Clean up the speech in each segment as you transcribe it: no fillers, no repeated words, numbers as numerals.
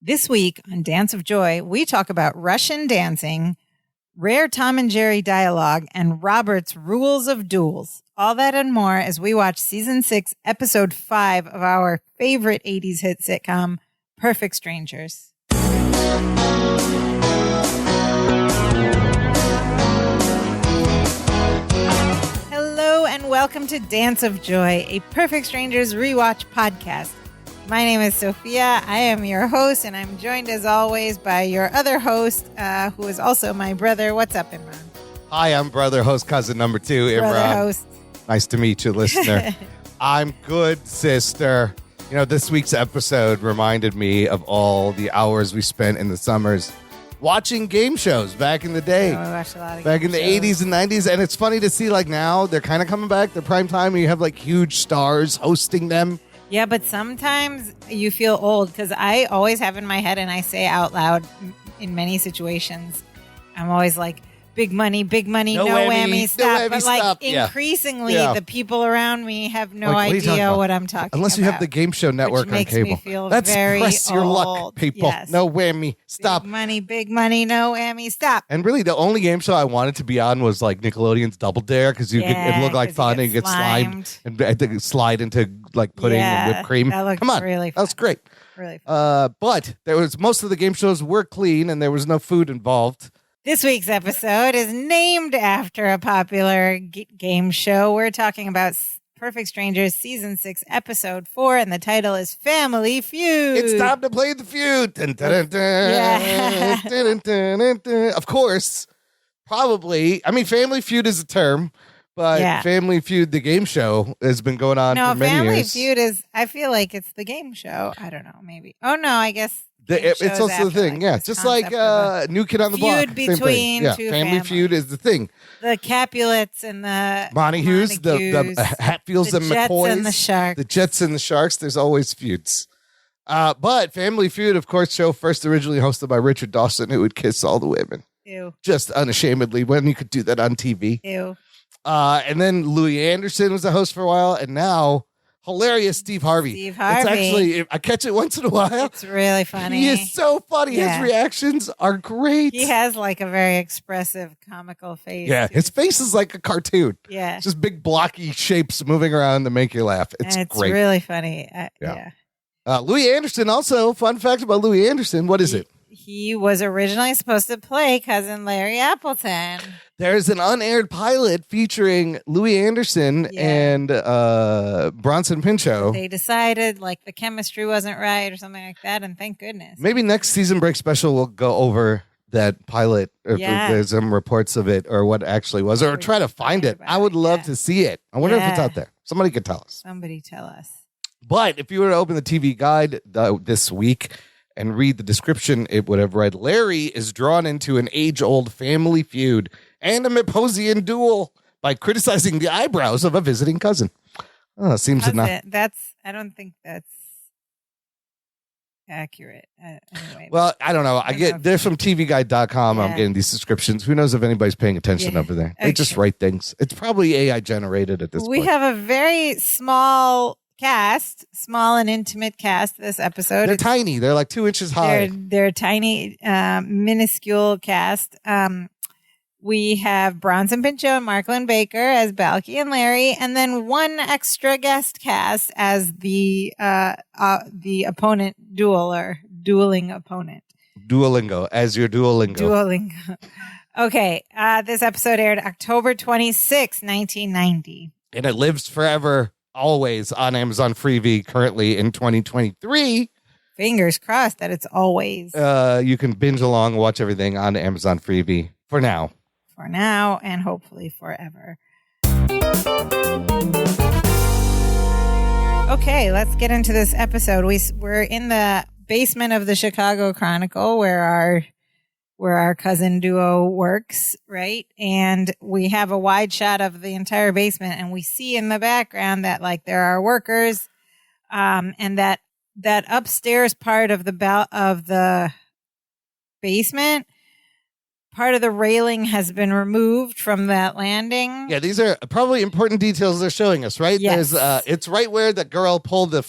This week on Dance of Joy, we talk about Russian dancing, rare Tom and Jerry dialogue, and Robert's rules of duels. All that and more as we watch Season 6, Episode 5 of our favorite 80s hit sitcom, Perfect Strangers. Hello and welcome to Dance of Joy, a Perfect Strangers rewatch podcast. My name is Sophia. I am your host, and I'm joined as always by your other host, who is also my brother. What's up, Imran? Hi, I'm brother, host, cousin number 2, Imran. Brother, host. Nice to meet you, listener. I'm good, sister. You know, this week's episode reminded me of all the hours we spent in the summers watching game shows back in the day. Oh, we watched a lot of back in the shows. 80s and 90s. And it's funny to see, like, now they're kind of coming back. They're prime time, and you have, like, huge stars hosting them. Yeah, but sometimes you feel old because I always have in my head, and I say out loud in many situations, I'm always like, big money, no whammy, stop. But like stop. increasingly, Yeah. the people around me have no Like, what are you talking idea about? what I'm talking Unless about. you have the Game Show Network on makes cable. me feel That's very press your luck, old. people. Yes. No whammy, stop. Big money, no whammy, stop. And really, the only game show I wanted to be on was like Nickelodeon's Double Dare because it looked like fun and get slimed and had to slide into like pudding and whipped cream. That looked Come on, really fun. that was great. Really fun. But there was most of the game shows were clean and there was no food involved. This week's episode is named after a popular game show. We're talking about Perfect Strangers Season 6, Episode 4, and the title is Family Feud. It's time to play the feud. Dun, dun, dun, dun. Yeah. Dun, dun, dun, dun. Of course, probably. I mean, Family Feud is a term, but Family Feud, the game show, has been going on for many Family years. Feud is, I feel like it's the game show. I don't know, maybe. Oh, no, I guess. It's also the thing, just like New Kid on the Block. Feud between two Family Feud is the thing. The Capulets and the Montagues, the Hatfields and Jets McCoys. and the Sharks. The Jets and the Sharks, there's always feuds. But Family Feud, of course, show first originally hosted by Richard Dawson, who would kiss all the women. Ew. Just unashamedly, when you could do that on TV. Ew. And then Louis Anderson was the host for a while, and now... hilarious Steve Harvey. Steve Harvey. It's actually, I catch it once in a while. It's really funny. He is so funny. Yeah. His reactions are great. He has like a very expressive, comical face. Yeah, his face is like a cartoon. Yeah. It's just big blocky shapes moving around to make you laugh. It's great. Really funny. Yeah. Louis Anderson also, fun fact about Louis Anderson, what is it? He was originally supposed to play Cousin Larry Appleton. There's an unaired pilot featuring Louis Anderson and Bronson Pinchot. They decided like the chemistry wasn't right or something like that, and thank goodness. Maybe next season break special will go over that pilot, or if there's some reports of it, or what actually was, or try to find it. I would love to see it. I wonder if it's out there. Somebody could tell us. Somebody tell us. But if you were to open the TV guide this week and read the description, it would have read, Larry is drawn into an age-old family feud and a Mepposian duel by criticizing the eyebrows of a visiting cousin. Oh, seems to not. I don't think that's accurate. Anyway. Well, I don't know. They're from TVGuide.com. Yeah. I'm getting these subscriptions. Who knows if anybody's paying attention over there? They just write things. It's probably AI generated at this point. We have a very small and intimate cast this episode. They're tiny. They're like 2 inches high. They're tiny, minuscule cast. We have Bronson Pinchot and Marklyn Baker as Balky and Larry, and then one extra guest cast as the opponent dueling opponent. Duolingo, as your Duolingo. Duolingo. Okay, this episode aired October 26, 1990. And it lives forever, always on Amazon Freevee, currently in 2023. Fingers crossed that it's always. You can binge along, watch everything on Amazon Freevee for now. For now, and hopefully forever. Okay, let's get into this episode. We're in the basement of the Chicago Chronicle where our cousin duo works, right? And we have a wide shot of the entire basement, and we see in the background that like there are workers, and that upstairs part of the basement part of the railing has been removed from that landing. Yeah, these are probably important details they're showing us, right? Yes. It's right where the girl pulled the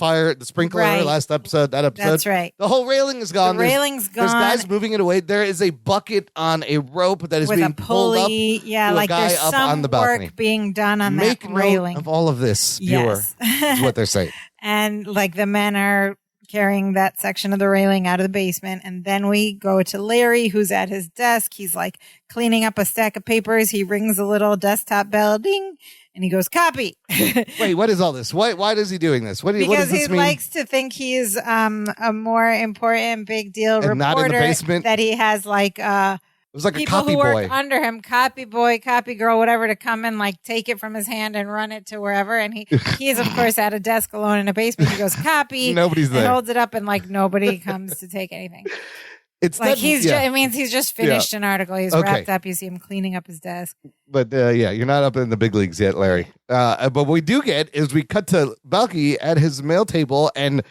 sprinkler Right. last episode, that episode. That's right. The whole railing is gone. The railing's gone. There's guys moving it away. There is a bucket on a rope that is with being a pulley. pulled up Yeah, to like a guy there's up some on the balcony. work being done on Make that note railing. of all of this, viewer, Yes. is what they're saying. And like the men are carrying that section of the railing out of the basement. And then we go to Larry, who's at his desk. He's like cleaning up a stack of papers. He rings a little desktop bell, ding, and he goes, copy. Wait, what is all this? Why is he doing this? What does Because this he mean? likes to think he's a more important big deal And reporter. not in the basement? That he has like It was like a people copy who boy. work under him, copy boy, copy girl, whatever, to come and like take it from his hand and run it to wherever. And he is of course at a desk alone in a basement. He goes, copy. Nobody's and there. holds it up and like nobody comes to take anything. It's Like not- it means he's just finished an article. He's Okay. wrapped up. You see him cleaning up his desk. But you're not up in the big leagues yet, Larry. But what we do get is we cut to Balky at his mail table and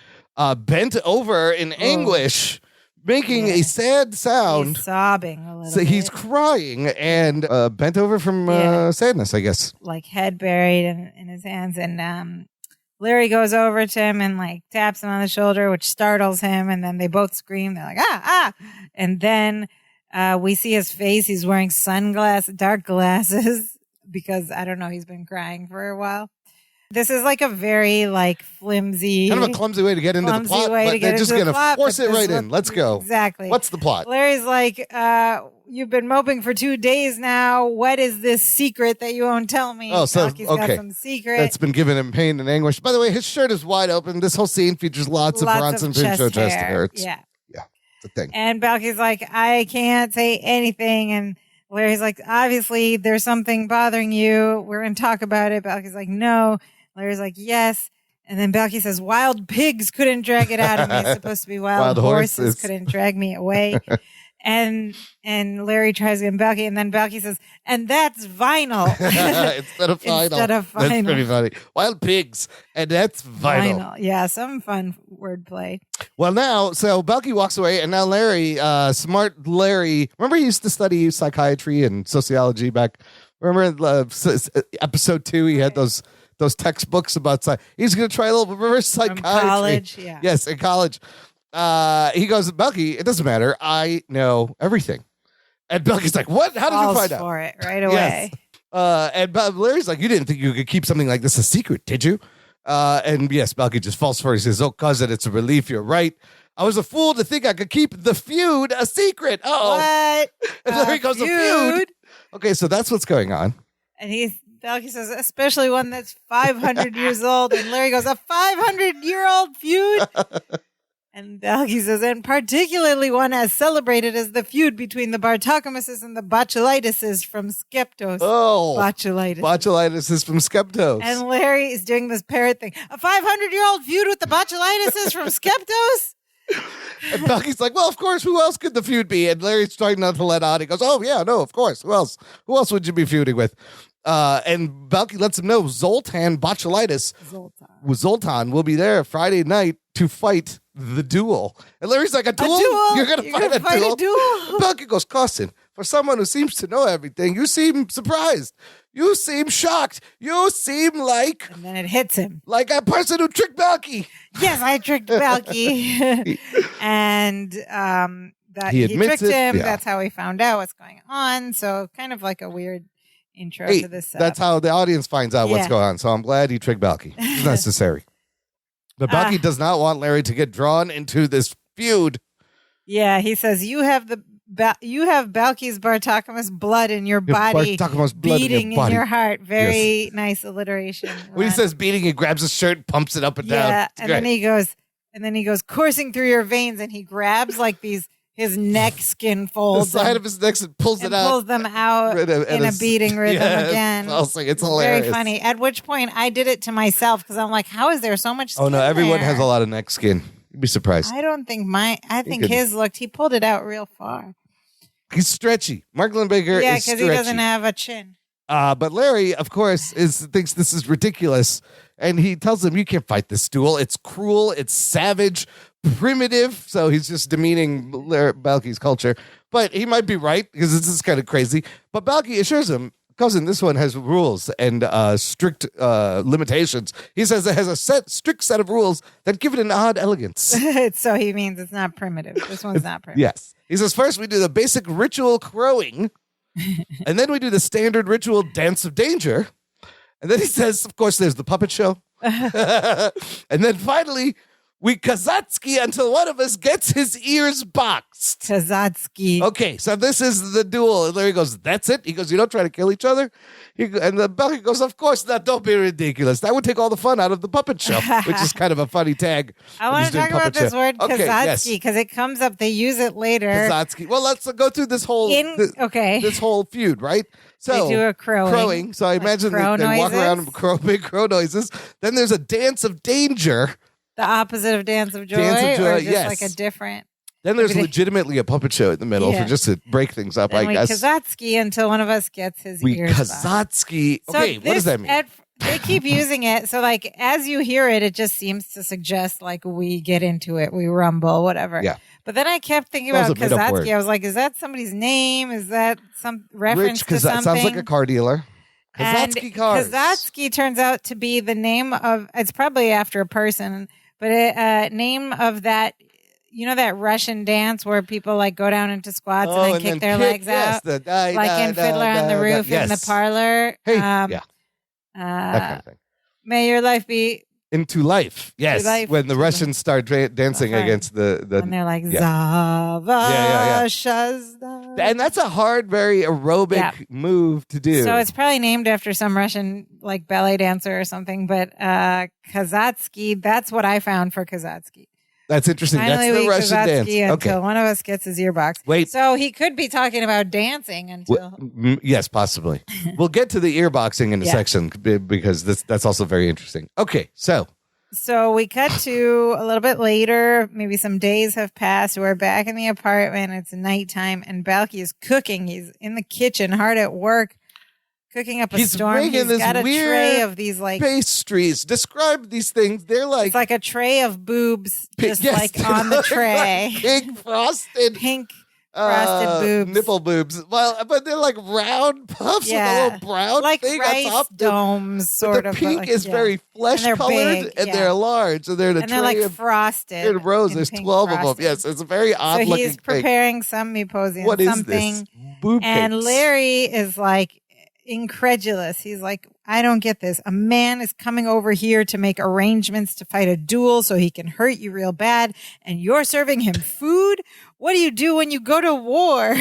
bent over in anguish, making a sad sound. He's sobbing a little So bit. he's crying and bent over from sadness, I guess. Like head buried in his hands. And Larry goes over to him and like taps him on the shoulder, which startles him. And then they both scream. They're like, ah. And then we see his face. He's wearing dark glasses because I don't know. He's been crying for a while. This is like a very like flimsy, Kind of a clumsy way to get into the plot, but they're just going to force it right in. Let's go. Exactly. What's the plot? Larry's like, you've been moping for 2 days now. What is this secret that you won't tell me? Oh, so, Balky's okay. got some secret. That's been giving him pain and anguish. By the way, his shirt is wide open. This whole scene features lots of Bronson Pinchot chest hair. Yeah. It's a thing. And Balky's like, I can't say anything. And Larry's like, obviously, there's something bothering you. We're going to talk about it. Balky's like, no. Larry's like, yes. And then Balky says, wild pigs couldn't drag it out of me. It's supposed to be wild horses couldn't drag me away. And Larry tries to get Balky, and then Balky says, and that's vinyl. Instead of final. That's pretty funny. Wild pigs, and that's vinyl. Yeah, some fun wordplay. Well, now, so Balky walks away, and now Larry, smart Larry, remember he used to study psychiatry and sociology back, remember episode 2, he had those textbooks about he's going to try a little reverse psychiatry. From college, yeah. Yes, in college. He goes, Balky, it doesn't matter. I know everything. And Balky's like, what? How did you find out? For it right away. Yes. And Larry's like, you didn't think you could keep something like this a secret, did you? And yes, Balky just falls for it. He says, oh, cousin, it's a relief. You're right. I was a fool to think I could keep the feud a secret. Oh, what? And Larry goes, a feud? Okay, so that's what's going on. And Balky says, especially one that's 500 years old. And Larry goes, a 500-year-old feud? And Balky says, and particularly one as celebrated as the feud between the Bartokomuses and the Botulitises from Skeptos. Oh. Botulitis is from Skeptos. And Larry is doing this parrot thing. A 500-year-old feud with the Botulitises from Skeptos? And Balky's like, well, of course, who else could the feud be? And Larry's trying not to let on. He goes, oh, yeah, no, of course. Who else? Who else would you be feuding with? And Balky lets him know Zoltan Botulitis. Zoltan will be there Friday night to fight the duel. And Larry's like, a duel? You're going to fight a duel? Balky goes, cousin, for someone who seems to know everything, you seem surprised. You seem shocked. You seem like... And then it hits him. Like a person who tricked Balky. Yes, I tricked Balky. And that he tricked him. Yeah. That's how he found out what's going on. So kind of like a weird intro to this. That's how the audience finds out what's going on. So I'm glad he tricked Balky. It's necessary. But Balky does not want Larry to get drawn into this feud. Yeah, he says, you have Balky's Bartokomus blood in your body, beating in your heart. Very nice alliteration. When he says beating, he grabs his shirt, pumps it up and down. Yeah, and then he goes coursing through your veins, and he grabs like his neck skin folds. The side of his neck and pulls it out. Pulls them out in a beating rhythm again. It's hilarious. Very funny. At which point I did it to myself because I'm like, how is there so much skin? Oh no, everyone there? has a lot of neck skin. You'd be surprised. I don't think his looked, he pulled it out real far. He's stretchy. Mark Lindbaker is stretchy. Yeah, because he doesn't have a chin. But Larry, of course, thinks this is ridiculous. And he tells him, you can't fight this duel. It's cruel. It's savage, primitive. So he's just demeaning Balki's culture. But he might be right because this is kind of crazy. But Balki assures him, cousin, this one has rules and strict limitations. He says it has a strict set of rules that give it an odd elegance. So he means it's not primitive. This one's not primitive. Yes. He says, first we do the basic ritual crowing. And then we do the standard ritual dance of danger. And then he says, of course, there's the puppet show. And then finally, we Kazatsky until one of us gets his ears boxed. Kazatsky. Okay, so this is the duel. And Larry goes, that's it? He goes, you don't try to kill each other? And the Balki goes, of course not. Don't be ridiculous. That would take all the fun out of the puppet show, which is kind of a funny tag. I want to talk about this word Kazatsky because it comes up. They use it later. Kazatsky. Well, let's go through this whole this whole feud, right? So they do a crowing. So I imagine they walk around and big crow noises. Then there's a dance of danger. The opposite of dance of joy? Or just like a different... Then there's legitimately a puppet show in the middle for just to break things up, I guess. Kazatsky until one of us gets his ears boxed. Kazatsky. Okay, what does that mean? They keep using it. So like as you hear it, it just seems to suggest like we get into it, we rumble, whatever. Yeah. But then I kept thinking about Kazatsky. I was like, is that somebody's name? Is that some reference to something? Sounds like a car dealer. Kazatsky cars. Kazatsky turns out to be the name of, it's probably after a person, but name of that, you know, that Russian dance where people like go down into squats and then kick their legs out? Like in Fiddler on the Roof in the parlor. Hey, that kind of thing. May your life be... Into life, yes. When the Russians start dancing against the... And they're like, Zava Shazda. And that's a hard, very aerobic move to do. So it's probably named after some Russian like ballet dancer or something. But Kazatsky, that's what I found for Kazatsky. That's interesting. Finally, that's the Russian Kazatsky dance. Until one of us gets his ear box. Wait. So he could be talking about dancing until... yes, possibly. We'll get to the ear boxing in a section because that's also very interesting. Okay, so we cut to a little bit later. Maybe some days have passed. We're back in the apartment. It's nighttime, and Balki is cooking. He's in the kitchen, hard at work, cooking up a storm. He's got a tray of these like pastries. Describe these things. They're like it's like a tray of boobs, just like on the tray. Like pink frosted boobs, nipple boobs. Well, but they're like round puffs with a little brown like thing rice on top. domes, sort of. The pink is very flesh colored, and they're large, and they're they're like frosted in rows. There's 12 of them. Yes, it's a very odd looking. So he's preparing some muposium. What is something, this? Boob and cakes. Larry is like incredulous. He's like, I don't get this. A man is coming over here to make arrangements to fight a duel so he can hurt you real bad, and you're serving him food? What do you do when you go to war?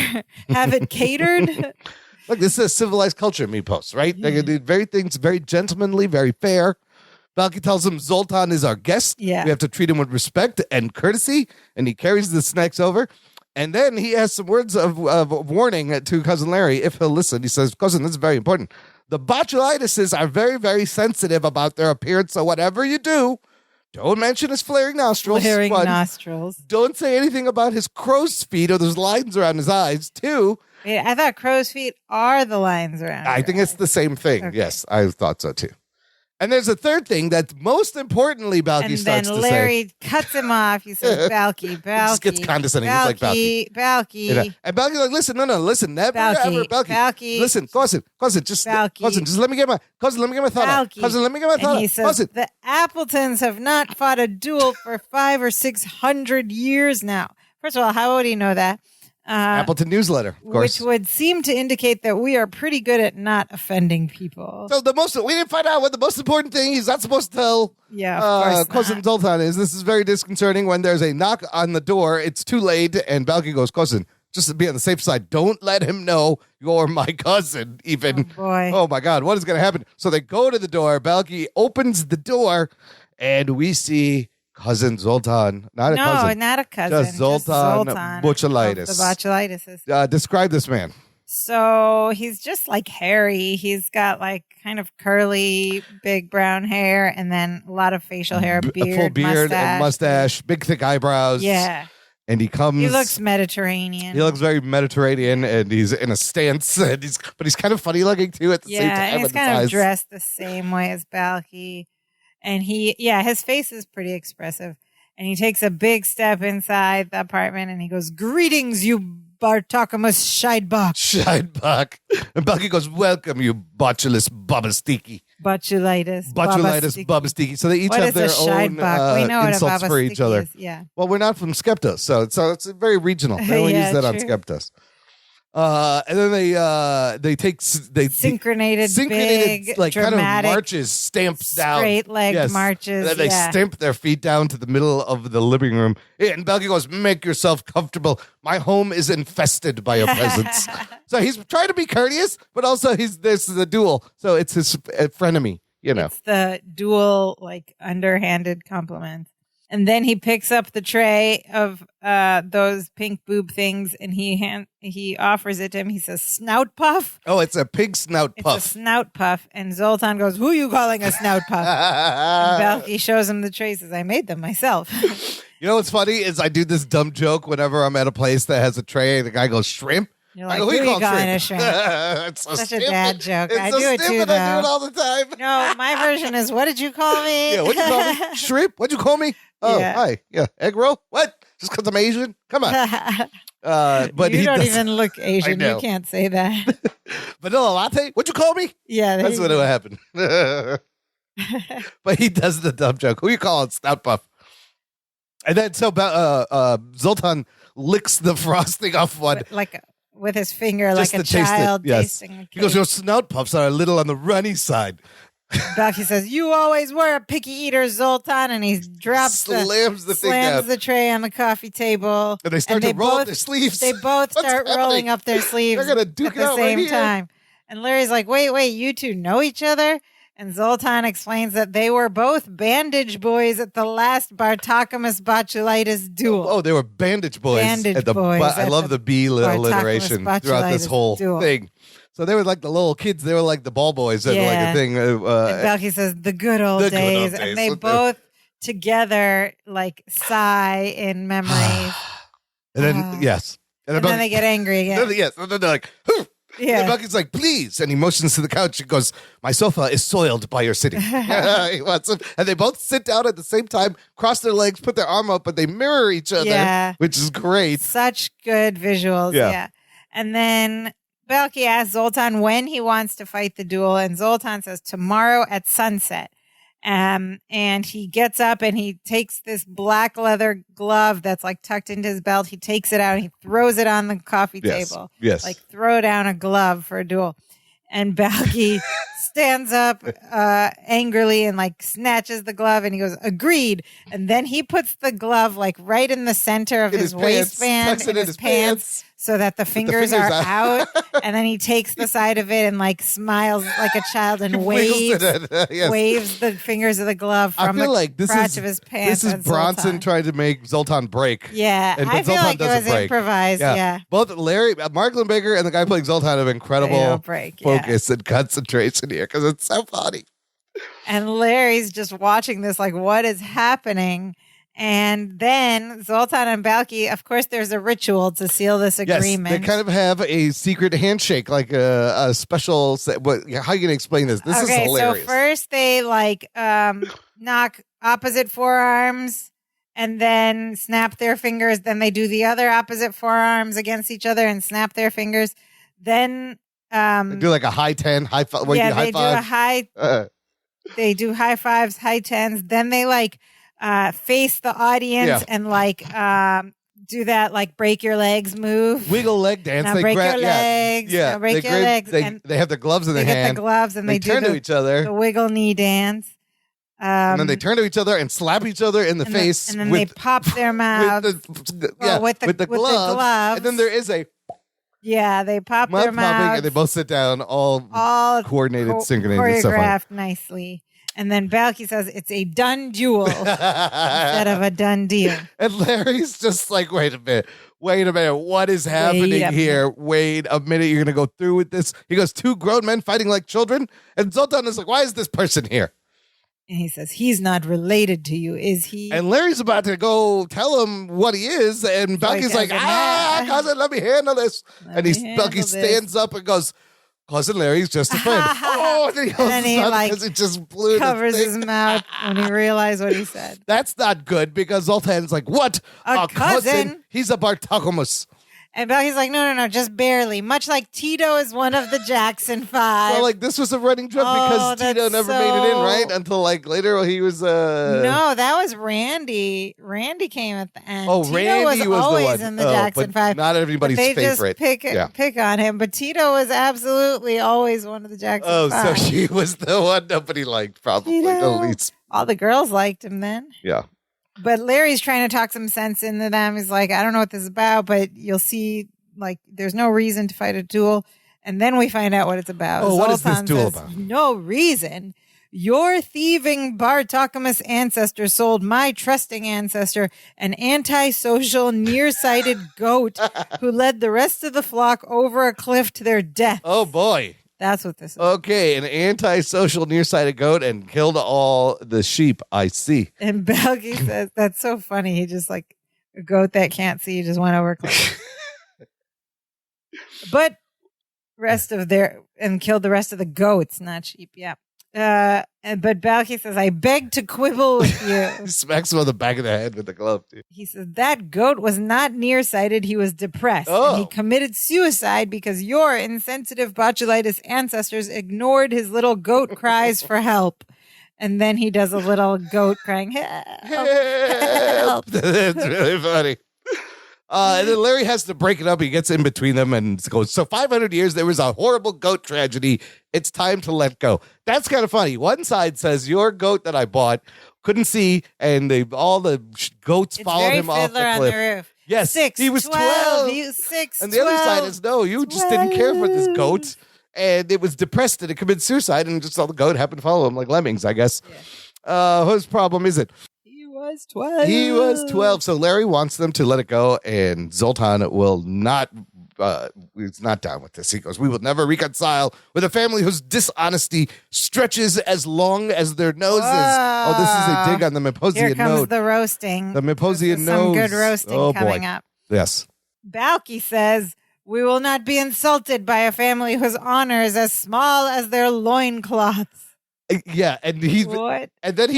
Have it catered? Look, this is a civilized culture, Mipos, right? They can do things very gentlemanly, very fair. Balki tells him Zoltan is our guest. Yeah. We have to treat him with respect and courtesy, and he carries the snacks over. And then he has some words of warning to Cousin Larry, if he'll listen. He says, cousin, this is very important. The botulitises are very, very sensitive about their appearance, so whatever you do, don't mention his flaring nostrils. Nostrils. Don't say anything about his crow's feet or those lines around his eyes. 2. Wait, I thought crow's feet are the lines around. I think it's the same thing. Okay. Yes, I thought so too. And there's a third thing that most importantly Balki starts to say. And then Larry cuts him off. He says, Balki. He just gets condescending. He's like, Balki. You know? And Balki's like, listen, listen, never, ever, Balki. Listen, cousin, just let me get my thought out. Cousin, let me get my thought out. He says, the Appletons have not fought a duel for 500 or 600 years now. First of all, how would he know that? Appleton newsletter, of course. Which would seem to indicate that we are pretty good at not offending people. So we didn't find out what the most important thing he's not supposed to tell Cousin Zoltan is. This is very disconcerting when there's a knock on the door. It's too late, and Balki goes, cousin, just to be on the safe side, don't let him know you're my cousin, even. Oh, boy. Oh, my God, what is going to happen? So they go to the door. Balki opens the door, and we see Cousin Zoltan. Not a cousin. No, not a cousin. Just Zoltan Botulitis. The Botulitis. Describe this man. So he's just like hairy. He's got like kind of curly, big brown hair, and then a lot of facial hair, beard, a full beard and mustache, big thick eyebrows. Yeah. and he comes. He looks Mediterranean. He looks very Mediterranean, and he's in a stance, and but he's kind of funny looking too at the same time. And he's kind of dressed the same way as Balky, and his face is pretty expressive. And he takes a big step inside the apartment, and he goes, "Greetings, you Bartokamus Scheidbach." Scheidbach. And Balky goes, "Welcome, you botulus babastiki." Botulitis babastiki. So they each have their own we know insults for each other. Is. Yeah. Well, we're not from Skepta, so it's very regional. They only use that on Skeptas. And then they synchronated big, like dramatic, kind of marches, stamps down, straight-legged marches. And then they stamp their feet down to the middle of the living room. And Balky goes, "Make yourself comfortable. My home is infested by your presence." So he's trying to be courteous, but also this is a duel, so it's his frenemy. It's the dual, like, underhanded compliment. And then he picks up the tray of those pink boob things, and he offers it to him. He says, "Snout puff." Oh, it's a pig snout puff. It's a snout puff. And Zoltan goes, "Who are you calling a snout puff?" And Balky shows him the tray. Says, "I made them myself." You know what's funny is I do this dumb joke whenever I'm at a place that has a tray, and the guy goes, "Shrimp." You're like, "Who are you calling a shrimp?" It's so such stupid. A dad joke. It's I so do it stupid. too, though. I do it all the time. No, my version is, "What did you call me?" Yeah, what'd you call me? Shrimp? What'd you call me? Oh, Yeah. Hi. Yeah, egg roll? What? Just because I'm Asian? Come on. But you don't even look Asian. You can't say that. Vanilla latte? What'd you call me? Yeah, that's what would happen. But he does the dumb joke. Who you calling Snout Puff? And then Zoltan licks the frosting off one. Like with his finger, just like a child tasting a cake. He goes, "Your snout puffs are a little on the runny side." Balky says, "You always were a picky eater, Zoltan," and he slams the tray on the coffee table. And they start to roll up their sleeves. They both start rolling up their sleeves They're gonna duke at the same right time. And Larry's like, wait, you two know each other? And Zoltan explains that they were both bandage boys at the last Bartokamus Botulitis duel. Oh, they were bandage boys. I love the B alliteration throughout this whole thing. So they were like the little kids. They were like the ball boys. And like a thing. And Balky says, the good old days. And they both together like sigh in memory. And then, yes. And then they get angry again. Yes. And then they're like, "Hoo!" Yeah. And Bucky's like, "Please." And he motions to the couch and goes, "My sofa is soiled by your sitting." He wants him. And they both sit down at the same time, cross their legs, put their arm up, but they mirror each other, which is great. Such good visuals. Yeah. And then Balky asks Zoltan when he wants to fight the duel, and Zoltan says tomorrow at sunset. And he gets up and he takes this black leather glove that's like tucked into his belt. He takes it out and he throws it on the coffee table. Yes. Like throw down a glove for a duel. And Balky stands up angrily and like snatches the glove and he goes, "Agreed." And then he puts the glove like right in the center of his waistband in his pants so that the fingers are out. And then he takes the side of it and like smiles like a child and waves the fingers of the glove from the crotch of his pants. This is Bronson trying to make Zoltan break. Yeah, I feel like it was improvised. Yeah. Both Mark Lindbaker and the guy playing Zoltan have incredible focus and concentration here because it's so funny. And Larry's just watching this like, what is happening? And then Zoltan and Balky, of course, there's a ritual to seal this agreement. Yes, they kind of have a secret handshake, like a special. How are you going to explain this? This is hilarious. So first they like knock opposite forearms and then snap their fingers. Then they do the other opposite forearms against each other and snap their fingers. Then they do like a high 10, high five. They do high fives, high tens. Then they like face the audience and like do that like break your legs move. Wiggle leg dance. Now break your legs. Yeah. Now break your legs. They have their gloves in their hand. They get the gloves and they turn to each other. The wiggle knee dance. And then they turn to each other and slap each other in the face. And then they pop their mouth with the glove. And then there is a they pop their mouth. And they both sit down, all coordinated, synchronized, choreographed nicely. And then Balky says it's a done duel instead of a done deal. And Larry's just like, wait a minute. What is happening here? Wait a minute. You're going to go through with this? He goes, 2 grown men fighting like children? And Zoltan is like, why is this person here? And he says, he's not related to you, is he? And Larry's about to go tell him what he is, and Balky's like, cousin, let me handle this. Balky stands up and goes, Cousin Larry's just a friend. And then he because it just blew covers his mouth when he realized what he said. That's not good because Zoltan's like, what? A cousin? He's a Bartokomos. And Balky's like, no, just barely. Much like Tito is one of the Jackson Five. Well, this was a running joke because Tito never made it in, right? Until later he was. No, that was Randy. Randy came at the end. Oh, Tito Randy was always the one. in the Jackson Five. Not everybody's favorite. They just pick on him, but Tito was absolutely always one of the Jackson Five. Oh, so she was the one nobody liked, probably the least. All the girls liked him then. Yeah. But Larry's trying to talk some sense into them. He's like, I don't know what this is about, but you'll see, there's no reason to fight a duel. And then we find out what it's about. Oh, what is this duel about? No reason. Your thieving Bartokomous ancestor sold my trusting ancestor an antisocial, nearsighted goat who led the rest of the flock over a cliff to their death. Oh, boy. That's what this is. Okay, an antisocial nearsighted goat and killed all the sheep, I see. And Balky says, that's so funny. He just a goat that can't see just went over a cliff. But killed the rest of the goats, not sheep. Yeah. But Balky says, I beg to quibble with you. Smacks him on the back of the head with the glove, too. He says, that goat was not nearsighted. He was depressed. Oh. And he committed suicide because your insensitive botulitis ancestors ignored his little goat cries for help. And then he does a little goat crying, help. That's really funny. And then Larry has to break it up. He gets in between them and goes, so 500 years, there was a horrible goat tragedy. It's time to let go. That's kind of funny. One side says, your goat that I bought couldn't see, and all the goats followed him off the cliff. On the roof. Yes, he was 12. He was 6, and the other side is, no, you just didn't care for this goat, and it was depressed, and it committed suicide, and just all the goat happened to follow him like lemmings, I guess. Yeah. Whose problem is it? He was 12. So Larry wants them to let it go, and Zoltan will not. He's not down with this. He goes, we will never reconcile with a family whose dishonesty stretches as long as their noses. Oh, this is a dig on the Mimposian nose. Here comes the roasting. The Mimposian nose. Some good roasting coming up. Yes. Balky says, we will not be insulted by a family whose honor is as small as their loincloths. Yeah, and then he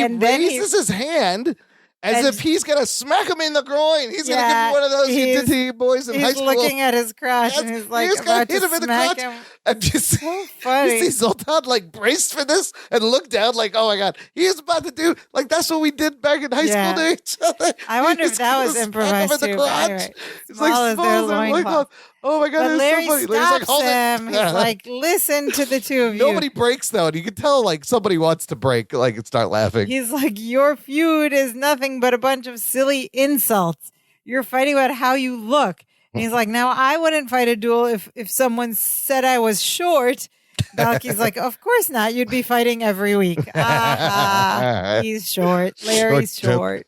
raises his hand as if he's gonna smack him in the groin. He's gonna give him one of those you did to you boys in high school. He's looking at his crotch and he's about to smack him. And just so funny. You see Zoltan braced for this and looked down oh my god, he is about to do that's what we did back in high school to each other. I wonder if that was improvised too. Anyway, it's small as their loincloth. Oh my god, but Larry so funny. Larry's hold him. He's listen to the two of you. Nobody breaks though, and you can tell somebody wants to break, and start laughing. He's like, your feud is nothing but a bunch of silly insults. You're fighting about how you look. And he's like, now I wouldn't fight a duel if someone said I was short. Balky's like, of course not. You'd be fighting every week. He's short. Larry's short.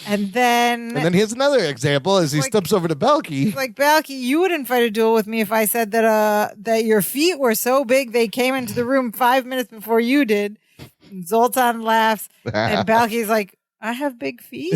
And then here's another example as he steps over to Balky. He's like, Balky, you wouldn't fight a duel with me if I said that your feet were so big they came into the room 5 minutes before you did. And Zoltan laughs, and Balky's like, I have big feet.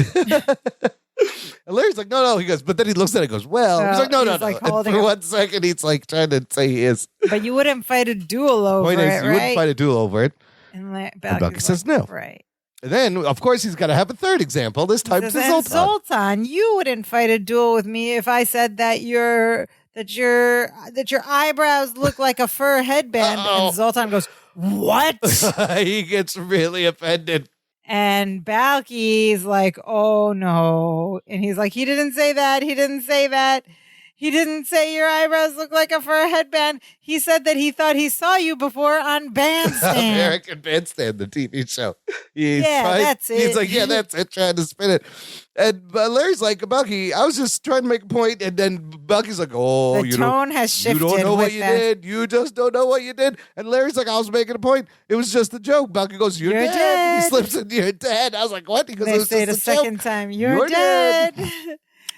And Larry's like, no. He goes, but then he looks at it and goes, well. He's like, no. And for 1 second, he's trying to say he is. But you wouldn't fight a duel over it, right? You wouldn't fight a duel over it. And Balky says no. Right. And then, of course, he's got to have a third example. This time to Zoltan. Zoltan, you wouldn't fight a duel with me if I said that your eyebrows look like a fur headband. And Zoltan goes, what? He gets really offended. And Balky's like, oh no. And he's like, he didn't say that. He didn't say that. He didn't say your eyebrows look like a fur headband. He said that he thought he saw you before on Bandstand. American Bandstand, the TV show. That's it. He's like, yeah, that's it, trying to spin it. And Larry's like, Balky, I was just trying to make a point. And then Balky's like, the tone has shifted. You don't know what you did. You just don't know what you did. And Larry's like, I was making a point. It was just a joke. Balky goes, you're dead. He slips in, you're dead. I was like, what? He goes, they say it a second time, you're dead.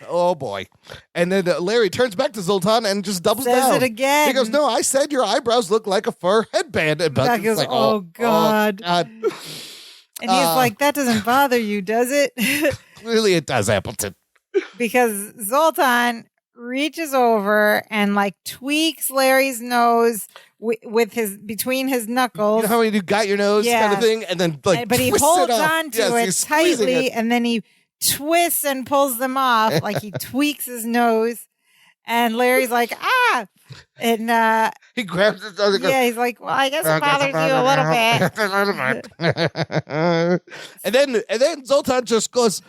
Oh, boy. And then Larry turns back to Zoltan and just doubles Says down. it again. He goes, no, I said your eyebrows look like a fur headband. And Buck Bucky's goes, like, oh, God. God. And he's like, that doesn't bother you, does it? Clearly it does, Appleton. Because Zoltan reaches over and like tweaks Larry's nose with his between his knuckles. You know how you got your nose kind of thing? And then like but he twists holds it off. on to Yes, it he's squeezing tightly it. and then he twists and pulls them off. Like he tweaks his nose. And Larry's like, ah. And he grabs it. And goes, he's like, well, I guess it bothers you a little bit. and then Zoltan just goes,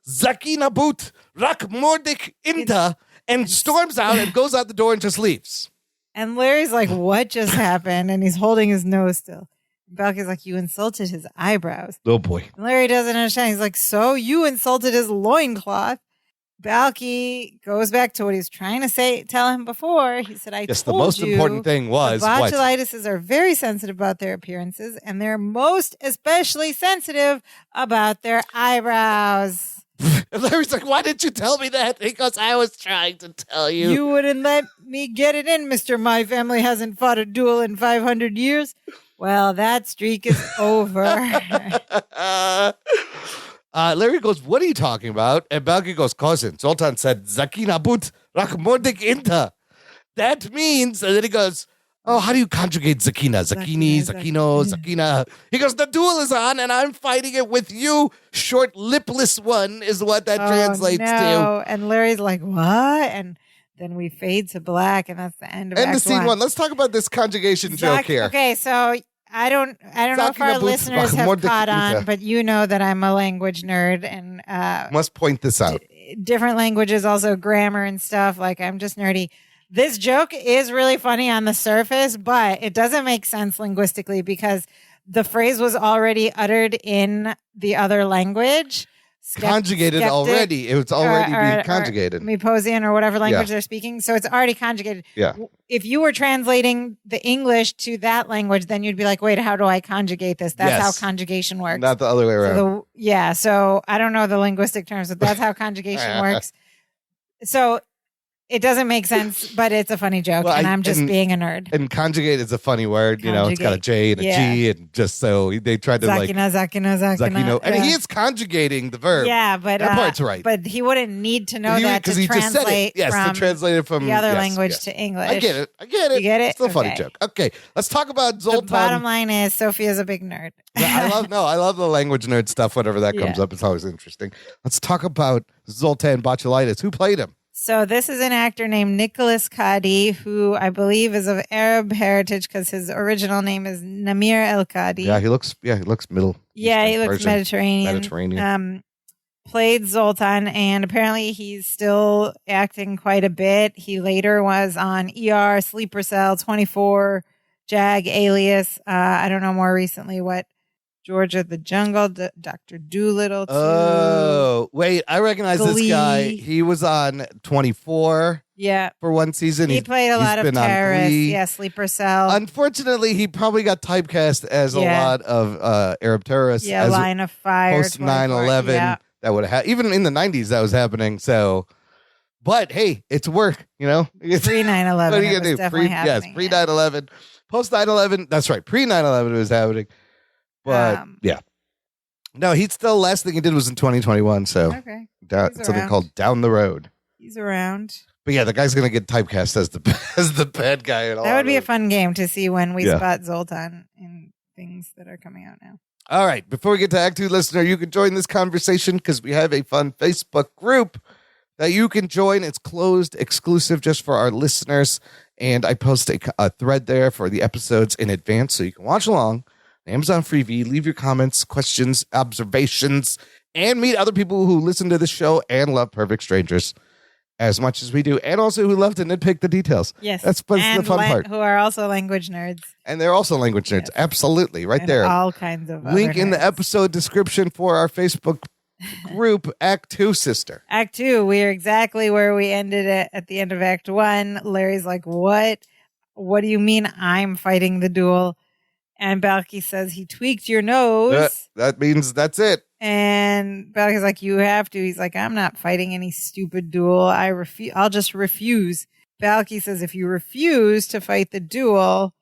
Zakina boot, rak mordik inta, and storms out and goes out the door and just leaves. And Larry's like, what just happened? And he's holding his nose still. Balky's like, you insulted his eyebrows. Oh, boy. And Larry doesn't understand. He's like, so you insulted his loincloth. Balky goes back to what he was trying to tell him before. He said, I told the most you important thing was botulitis are very sensitive about their appearances, and they're most especially sensitive about their eyebrows. And Larry's like, why didn't you tell me that? He goes, I was trying to tell you. You wouldn't let me get it in, Mr. My family hasn't fought a duel in 500 years. Well, that streak is over. Larry goes, what are you talking about? And Balky goes, cousin. Zoltan said, Zakina but rakmordik inta. That means, and then he goes, oh, how do you conjugate Zakina? Zakini, Zakino, Zakina. He goes, the duel is on and I'm fighting it with you. Short lipless one is what that translates to. And Larry's like, what? And then we fade to black, and that's the end of End Act of scene 1. one. Let's talk about this conjugation joke here. Okay, so I don't know if our listeners have caught on, but you know that I'm a language nerd, and must point this out. Different languages, also grammar and stuff. Like, I'm just nerdy. This joke is really funny on the surface, but it doesn't make sense linguistically because the phrase was already uttered in the other language. Conjugated already. It was already being conjugated. Meposian or whatever language they're speaking. So it's already conjugated. Yeah. If you were translating the English to that language, then you'd be like, wait, how do I conjugate this? That's how conjugation works. Not the other way around. So I don't know the linguistic terms, but that's how conjugation works. So it doesn't make sense, but it's a funny joke, and I'm just being a nerd. And conjugate is a funny word. You know, it's got a J and a G, and just so they tried to Zakino. And he is conjugating the verb. Yeah, but that part's right. But he wouldn't need to know that to translate from the other language to English. I get it. You get it? It's still a funny joke. Okay, let's talk about Zoltan. The bottom line is Sophia's a big nerd. I love the language nerd stuff. Whenever that comes up, it's always interesting. Let's talk about Zoltan Botulitis. Who played him? So this is an actor named Nicholas Qadi, who I believe is of Arab heritage because his original name is Namir El Qadi. Yeah, he looks middle. Yeah, he looks Mediterranean. Played Zoltan, and apparently he's still acting quite a bit. He later was on ER, Sleeper Cell, 24, Jag, Alias. I don't know more recently what. Georgia the Jungle, Dr. Doolittle. Oh, wait. I recognize this guy. He was on 24 for one season. He played a lot of terrorists. Yeah, Sleeper Cell. Unfortunately, he probably got typecast as a lot of Arab terrorists. Yeah, Line of Fire. Post 9/11. Yeah. That would have even in the 90s that was happening. So, but hey, it's work, you know? Pre 9/11. What are you going to do? Yes, pre 9/11. Post 9/11. That's right. Pre 9/11 it was happening. But no, he's still last thing he did was in 2021. So something called Down the Road. He's around. But yeah, the guy's gonna get typecast as the bad guy. And all that would be a fun game to see when we spot Zoltan in things that are coming out now. All right, before we get to Act 2, listener, you can join this conversation because we have a fun Facebook group that you can join. It's closed, exclusive, just for our listeners, and I post a thread there for the episodes in advance so you can watch along. Amazon Freebie, leave your comments, questions, observations, and meet other people who listen to the show and love Perfect Strangers as much as we do, and also who love to nitpick the details. Yes. That's the fun part. Who are also language nerds. And they're also language nerds. Yes. Absolutely. Right and there. All kinds of link in the episode description for our Facebook group, Act 2, sister. Act 2, we are exactly where we ended it at the end of Act 1. Larry's like, what? What do you mean I'm fighting the duel? And Balky says he tweaked your nose. That means that's it. And Balky's like, you have to. He's like, I'm not fighting any stupid duel. I'll just refuse. Balky says, if you refuse to fight the duel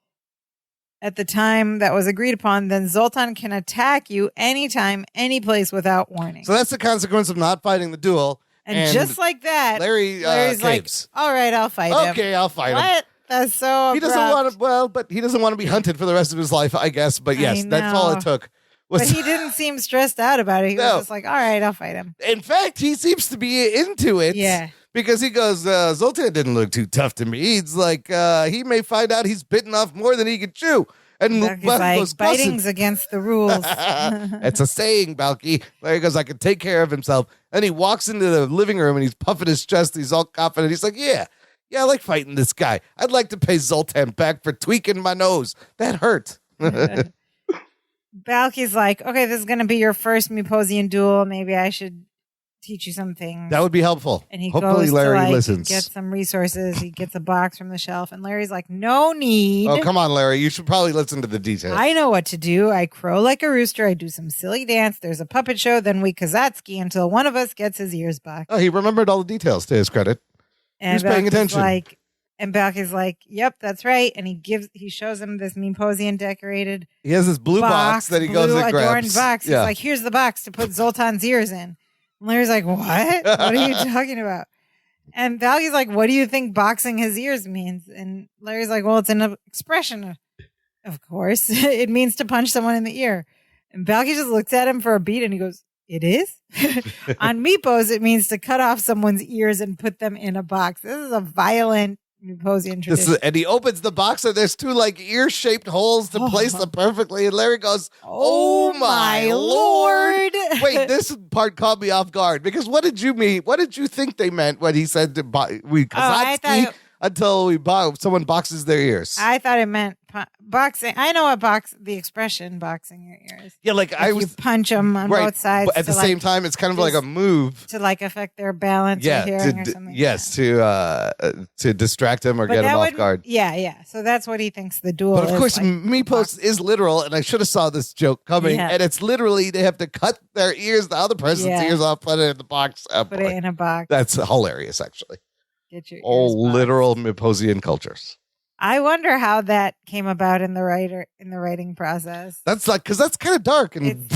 at the time that was agreed upon, then Zoltan can attack you anytime, any place without warning. So that's the consequence of not fighting the duel. And just like that, Larry's caves. Like, all right, I'll fight him. Okay, I'll fight him. What? That's so abrupt. He doesn't want to, but he doesn't want to be hunted for the rest of his life, I guess. But yes, that's all it took. But he didn't seem stressed out about it. He was just like, all right, I'll fight him. In fact, he seems to be into it. Yeah. Because he goes, Zoltan didn't look too tough to me. He's like, he may find out he's bitten off more than he can chew. And Balky's like, biting's against the rules. It's a saying, Balky. Larry goes, I can take care of himself. And he walks into the living room and he's puffing his chest. He's all confident. He's like, yeah, I like fighting this guy. I'd like to pay Zoltan back for tweaking my nose. That hurt. Balky's like, okay, this is going to be your first Myposian duel. Maybe I should teach you something. That would be helpful. And he Hopefully goes Larry to listens. Get some resources. He gets a box from the shelf, and Larry's like, no need. Oh, come on, Larry. You should probably listen to the details. I know what to do. I crow like a rooster. I do some silly dance. There's a puppet show. Then we Kazatsky until one of us gets his ears boxed. Oh, he remembered all the details to his credit. And He's paying attention. And Balky's like, yep, that's right. And he shows him this Myposian decorated. He has this blue box that he goes and grabs. Adorned box. Yeah. He's like, here's the box to put Zoltan's ears in. And Larry's like, what? What are you talking about? And Balky's like, what do you think boxing his ears means? And Larry's like, well, it's an expression. Of course. It means to punch someone in the ear. And Balky just looks at him for a beat and he goes, it is? On Mypos, it means to cut off someone's ears and put them in a box. This is a violent Myposian tradition. And he opens the box and there's two like ear-shaped holes to place them perfectly. And Larry goes, "Oh my lord!" Wait, this part caught me off guard because what did you mean? What did you think they meant when he said to Kazatsky until someone boxes their ears? I thought it meant boxing. I know the expression boxing your ears. Yeah, like you punch them on both sides. But at the same time, it's kind of like a move to like affect their balance or hearing or something. Yes, to distract them or get them off guard. Yeah. So that's what he thinks the duel is. But of course, Mypos is literal, and I should have saw this joke coming. Yeah. And it's literally they have to cut their ears, the other person's ears off, put it in the box. Put it in a box. That's hilarious, actually. Get your literal Myposian cultures. I wonder how that came about in the writing process. That's like because that's kind of dark and and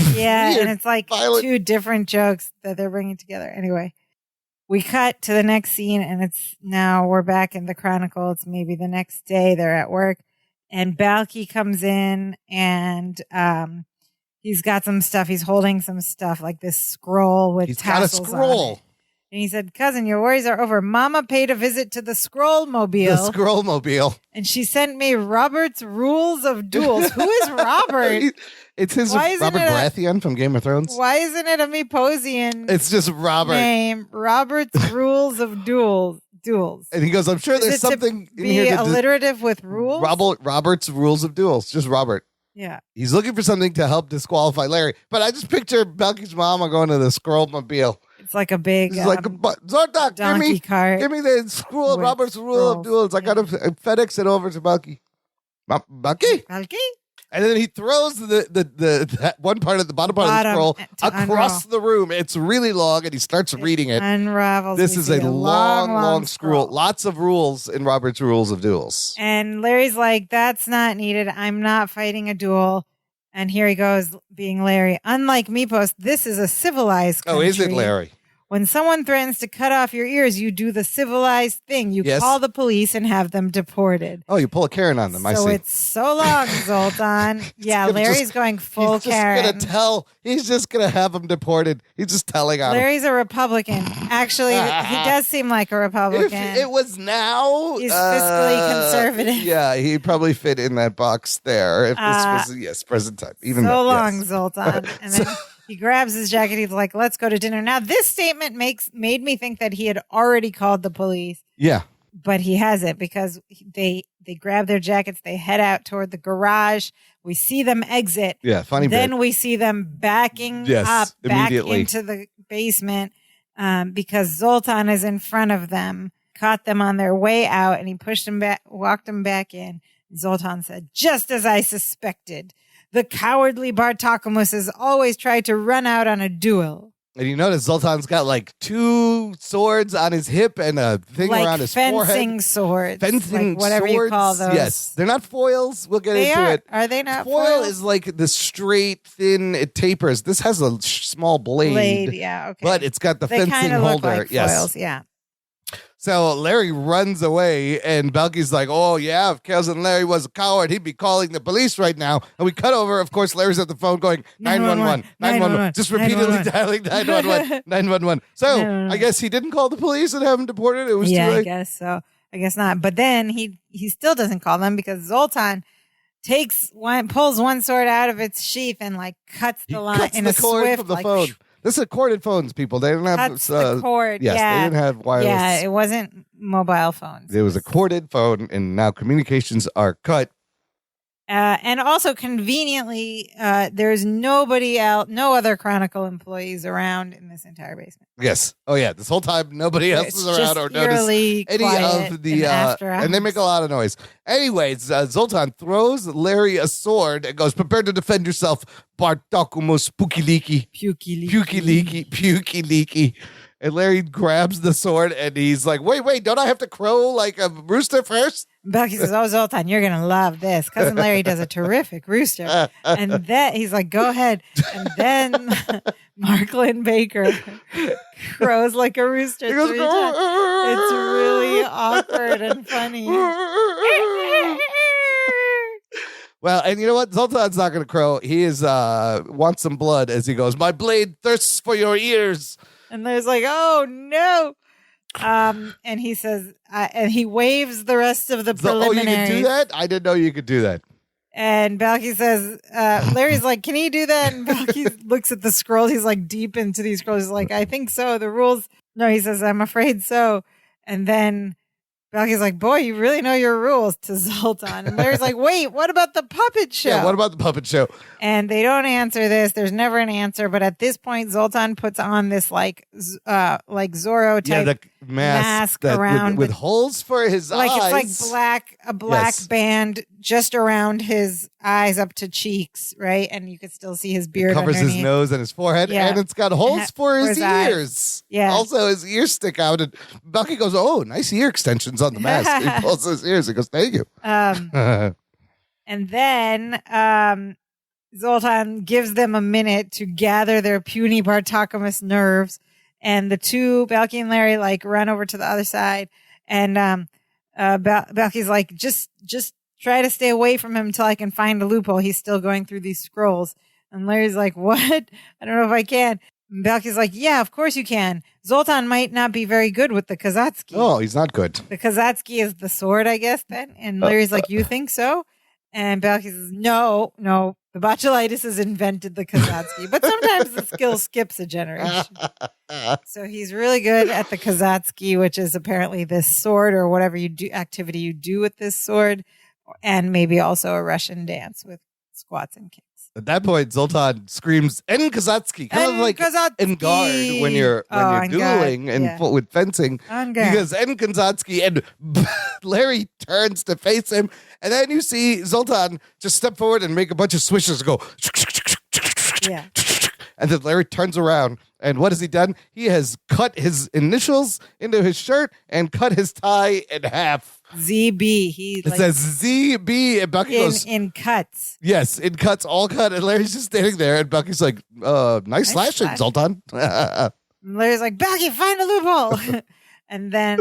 it's like violent. Two different jokes that they're bringing together. Anyway, we cut to the next scene, and we're back in the Chronicle. It's maybe the next day. They're at work, and Balky comes in, and he's got some stuff. He's holding some stuff like this scroll with tassels. He's got a scroll. On it. And he said, cousin, your worries are over. Mama paid a visit to the Scroll-mobile. The Scroll-mobile. And she sent me Robert's Rules of Duels. Who is Robert? It's his Robert Baratheon from Game of Thrones. Why isn't it a Myposian It's just Robert. name? Robert's Rules of Duels. And he goes, I'm sure there's something in here. Be alliterative with rules? Robert's Rules of Duels. Just Robert. Yeah. He's looking for something to help disqualify Larry. But I just picture Balky's mama going to the Scroll-mobile. It's like a big Zordak, donkey cart. Give me the Robert's Rule of Duels. I got to FedEx it over to Balky. Balky? And then he throws that one part of the bottom part of the scroll across the room. It's really long, and he starts reading it. Unravels. This is a long scroll. Lots of rules in Robert's Rules of Duels. And Larry's like, that's not needed. I'm not fighting a duel. And here he goes, being Larry. Unlike Mypos, this is a civilized country. Oh, is it, Larry? When someone threatens to cut off your ears, you do the civilized thing. You call the police and have them deported. Oh, you pull a Karen on them, I see. So it's so long, Zoltan. Yeah, Larry's going full Karen. He's just going to have them deported. He's just telling on Larry's a Republican. Actually, he does seem like a Republican. If it was now. He's fiscally conservative. Yeah, he probably fit in that box there. If this was, present time. Even so long, Zoltan. And then he grabs his jacket. He's like, let's go to dinner. Now, this statement made me think that he had already called the police. Yeah. But he hasn't because they grab their jackets. They head out toward the garage. We see them exit. Yeah, funny Then bit. we see them backing up back into the basement because Zoltan is in front of them, caught them on their way out, and he pushed them back, walked them back in. Zoltan said, just as I suspected. The cowardly Bartokomous has always tried to run out on a duel. And you notice Zoltan's got like 2 swords on his hip and a thing Like around his forehead. fencing swords. Fencing like whatever swords. you call those. Yes. They're not foils. We'll get into it. Are they not Foil foils? is like the straight, thin, it tapers. This has a small blade. Yeah, okay. But it's got the they fencing look holder. like Yes. foils, yeah. So Larry runs away, and Balky's like, oh, yeah, if Cousin Larry was a coward, he'd be calling the police right now. And we cut over. Of course, Larry's at the phone going, 911, 911, just repeatedly dialing 911, 911. So I guess he didn't call the police and have him deported. It was too late. I guess so. I guess not. But then he still doesn't call them because Zoltan pulls one sword out of its sheath and like cuts the line in a swift from the like, phone. This is corded phones, people. They didn't have cuts the cord. Yes, yeah. they didn't have wireless. Yeah, it wasn't mobile phones. It was a corded phone, and now communications are cut. And also conveniently, there's nobody else, no other Chronicle employees around in this entire basement. Yes. Oh, yeah. This whole time, nobody else is around or noticed any of the. And they make a lot of noise. Anyways, Zoltan throws Larry a sword and goes, prepare to defend yourself, Bartokomous Pukiliki. Pukiliki. And Larry grabs the sword and he's like, wait, don't I have to crow like a rooster first? Bucky says, oh, Zoltan, you're going to love this. Cousin Larry does a terrific rooster. And then he's like, go ahead. And then Marklin Baker crows like a rooster 3 times. It's really awkward and funny. Well, and you know what? Zoltan's not going to crow. He is wants some blood as he goes, my blade thirsts for your ears. And there's like, oh, no. And he says, and he waves the rest of the preliminaries. Oh, you can do that? I didn't know you could do that. And Balky says, Larry's like, can you do that? And Balky looks at the scrolls. He's like deep into these scrolls. He's like, I think so. The rules. No, he says, I'm afraid so. And then Balky's like, boy, you really know your rules to Zoltan. And Larry's like, wait, what about the puppet show? Yeah, what about the puppet show? And they don't answer this. There's never an answer. But at this point, Zoltan puts on this like Zorro type mask around with holes for his eyes. It's like a black band just around his eyes up to cheeks, right? And you could still see his beard. It covers underneath. his nose and his forehead, and it's got holes for his ears. Yeah. Also, his ears stick out. And Bucky goes, "Oh, nice ear extensions on the mask." He pulls his ears. He goes, "Thank you." And then Zoltan gives them a minute to gather their puny Bartokomous nerves. And the two, Balky and Larry, like run over to the other side. And Balky's like, just try to stay away from him until I can find a loophole. He's still going through these scrolls. And Larry's like, what? I don't know if I can. And Balky's like, yeah, of course you can. Zoltan might not be very good with the Kazatsky. Oh, he's not good. The Kazatsky is the sword, I guess, then. And Larry's like, you think so? And Balky says, no, the Botulitis has invented the Kazatsky. But sometimes the skill skips a generation. So he's really good at the Kazatsky, which is apparently this sword or whatever activity you do with this sword. And maybe also a Russian dance with squats and kicks. At that point, Zoltan screams, "En Kazatsky!" Kind of like Kazatsky. en guard when you're dueling and with fencing. Because En Kazatsky, and Larry turns to face him, and then you see Zoltan just step forward and make a bunch of swishes go. Yeah. And then Larry turns around, and what has he done? He has cut his initials into his shirt and cut his tie in half. ZB. It says ZB, and Bucky goes in cuts. Yes, in cuts, all cut, and Larry's just standing there, and Bucky's like, nice slashing, Zoltan. Larry's like, Bucky, find a loophole. And then